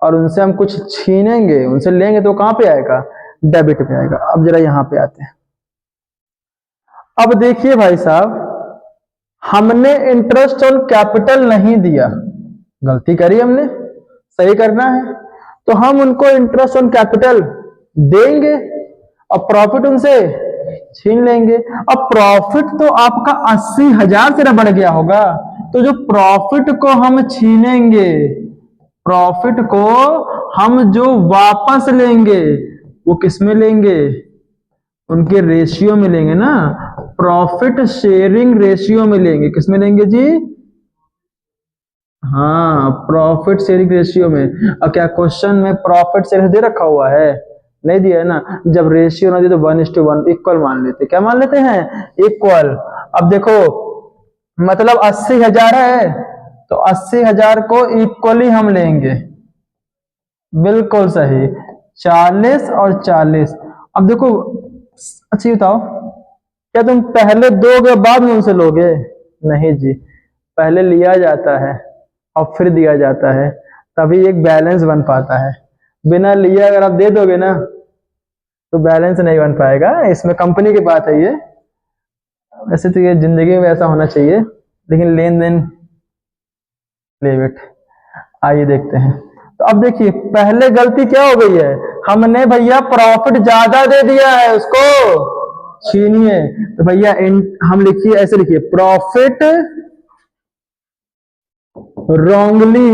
और उनसे हम कुछ छीनेंगे उनसे लेंगे तो कहां पे आएगा, डेबिट पे आएगा। अब जरा यहां पे आते हैं। अब देखिए भाई साहब हमने इंटरेस्ट ऑन कैपिटल नहीं दिया, गलती करी हमने, सही करना है, तो हम उनको इंटरेस्ट ऑन कैपिटल देंगे और प्रॉफिट उनसे छीन लेंगे। अब प्रॉफिट तो आपका 80,000 से ना बढ़ गया होगा, तो जो प्रॉफिट को हम छीनेंगे, प्रॉफिट को हम जो वापस लेंगे वो किस में लेंगे, उनके रेशियो में लेंगे ना, प्रॉफिट शेयरिंग रेशियो में लेंगे, किस में लेंगे जी, हाँ प्रॉफिट शेयरिंग रेशियो में। और क्या क्वेश्चन में प्रॉफिट शेयरिंग दे रखा हुआ है, नहीं दिया है ना, जब रेशियो ना दे तो 1:1 इक्वल मान लेते, क्या मान लेते हैं, इक्वल। अब देखो मतलब 80,000 है तो 80,000 को इक्वली हम लेंगे, बिल्कुल सही, 40 और 40। अब देखो अच्छी बताओ क्या तुम पहले दोगे बाद में उनसे लोगे, नहीं जी, पहले लिया जाता है और फिर दिया जाता है, तभी एक बैलेंस बन पाता है। बिना लिए अगर आप दे दोगे ना तो बैलेंस नहीं बन पाएगा, इसमें कंपनी की बात है ये, वैसे तो ये जिंदगी में ऐसा होना चाहिए, लेकिन लेन देन डेबिट। आइए देखते हैं। तो अब देखिए पहले गलती क्या हो गई है, हमने भैया प्रॉफिट ज्यादा दे दिया है उसको छीनिए, तो भैया हम लिखिए ऐसे लिखिए प्रॉफिट रॉन्गली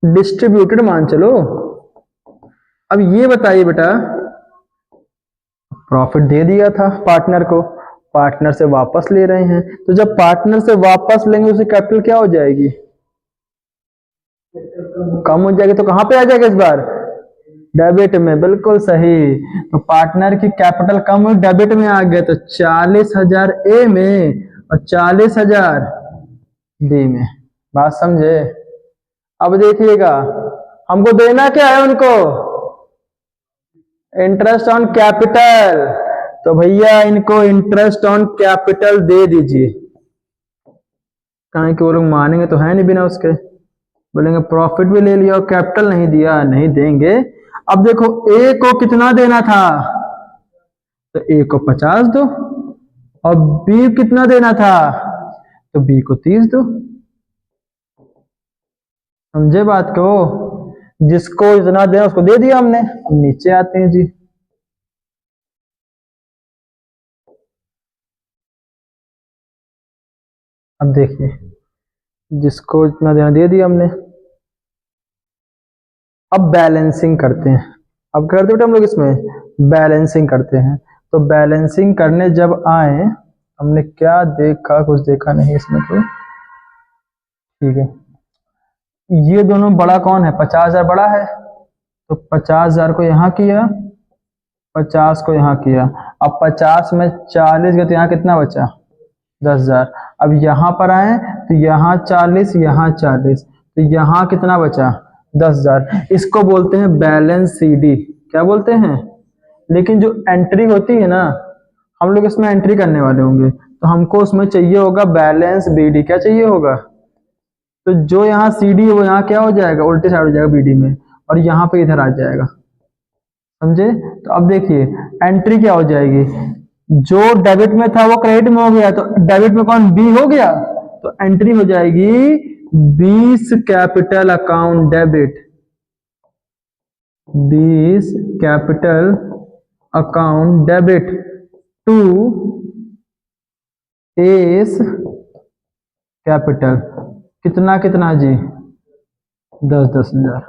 डिस्ट्रीब्यूटेड मान चलो। अब ये बताइए बेटा प्रॉफिट दे दिया था पार्टनर को, पार्टनर से वापस ले रहे हैं, तो जब पार्टनर से वापस लेंगे उसे कैपिटल क्या हो जाएगी, कम हो जाएगी। तो कहां पे आ जाएगा इस बार, डेबिट में, बिल्कुल सही। तो पार्टनर की कैपिटल कम हुई, डेबिट में आ गए, तो 40,000 ए में और 40,000 बी में। बात समझे। अब देखिएगा हमको देना क्या है उनको, इंटरेस्ट ऑन कैपिटल, तो भैया इनको इंटरेस्ट ऑन कैपिटल दे दीजिए। कहें कि वो लोग मानेंगे तो है नहीं बिना उसके, बोलेंगे प्रॉफिट भी ले लिया और कैपिटल नहीं दिया, नहीं देंगे। अब देखो ए को कितना देना था, तो ए को 50 दो, और बी कितना देना था, तो बी को 30 दो। समझे बात को, जिसको इतना देना उसको दे दिया हमने। अब नीचे आते हैं जी, अब देखिए जिसको इतना देना दे दिया हमने। अब बैलेंसिंग करते हैं, अब करते बेटा हम लोग इसमें बैलेंसिंग करते हैं। तो बैलेंसिंग करने जब आए, हमने क्या देखा, कुछ देखा नहीं इसमें, तो ठीक है। ये दोनों बड़ा कौन है, 50,000 बड़ा है, तो 50,000 को यहाँ किया, 50 को यहाँ किया। अब 50 में 40 गया तो यहाँ कितना बचा, 10,000। अब यहाँ पर आए तो यहाँ 40, यहाँ 40, तो यहाँ कितना बचा, 10,000। इसको बोलते हैं बैलेंस सीडी, क्या बोलते हैं। लेकिन जो एंट्री होती है ना, हम लोग इसमें एंट्री करने वाले होंगे, तो हमको उसमें चाहिए होगा बैलेंस बीडी। क्या चाहिए होगा, तो जो यहाँ सीडी है वो यहाँ क्या हो जाएगा, उल्टे साइड हो जाएगा बीडी में, और यहाँ पे इधर आ जाएगा। समझे। तो अब देखिए एंट्री क्या हो जाएगी, जो डेबिट में था वो क्रेडिट में हो गया, तो डेबिट में कौन, बी हो गया, तो एंट्री हो जाएगी 20 capital account debit, 20 capital account debit to S capital. कितना कितना जी, 10,000।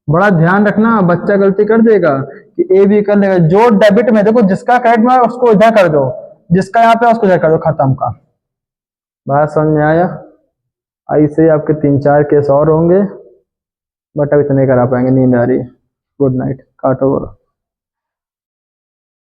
बड़ा ध्यान रखना, बच्चा गलती कर देगा कि ए बी कर लेगा। जो डेबिट में, देखो जिसका क्रेडिट में उसको इधर कर दो, जिसका यहाँ पे उसको इधर कर दो, खत्म का। बात समझ में आया। ऐसे आपके 3-4 केस और होंगे, बट अब इतने करा पाएंगे, नींद आ रही है। गुड नाइट, काटो बोलो।